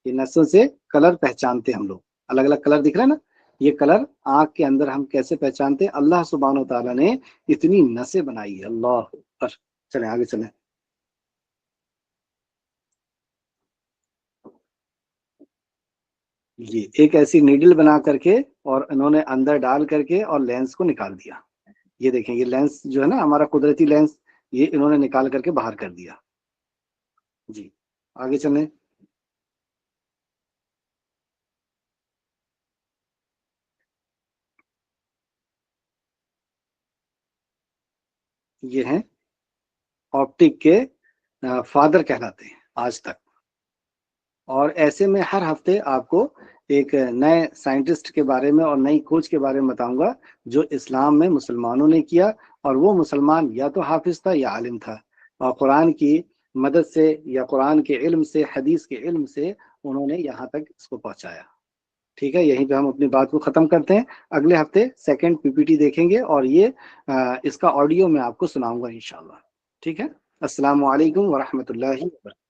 یہ نسوں سے کلر پہچانتے ہم لوگ، الگ الگ کلر دکھ رہا ہے نا، یہ کلر آنکھ کے اندر ہم کیسے پہچانتے ہیں؟ اللہ سبحانہ و تعالیٰ نے اتنی نسیں بنائی ہے، اللہ اکبر۔ چلیں آگے چلیں۔ جی، ایک ایسی نیڈل بنا کر کے اور انہوں نے اندر ڈال کر کے اور لینس کو نکال دیا۔ یہ دیکھیں، یہ لینس جو ہے نا ہمارا قدرتی لینس، یہ انہوں نے نکال کر کے باہر کر دیا۔ جی آگے چلیں۔ یہ ہیں آپٹک کے فادر کہلاتے ہیں آج تک۔ اور ایسے میں ہر ہفتے آپ کو ایک نئے سائنٹسٹ کے بارے میں اور نئی کھوج کے بارے میں بتاؤں گا، جو اسلام میں مسلمانوں نے کیا، اور وہ مسلمان یا تو حافظ تھا یا عالم تھا، اور قرآن کی مدد سے یا قرآن کے علم سے، حدیث کے علم سے انہوں نے یہاں تک اس کو پہنچایا۔ ٹھیک ہے، یہیں پہ ہم اپنی بات کو ختم کرتے ہیں۔ اگلے ہفتے سیکنڈ پی پی ٹی دیکھیں گے، اور یہ اس کا آڈیو میں آپ کو سناؤں گا انشاءاللہ۔ ٹھیک ہے، السلام علیکم ورحمۃ اللہ وبرکاتہ۔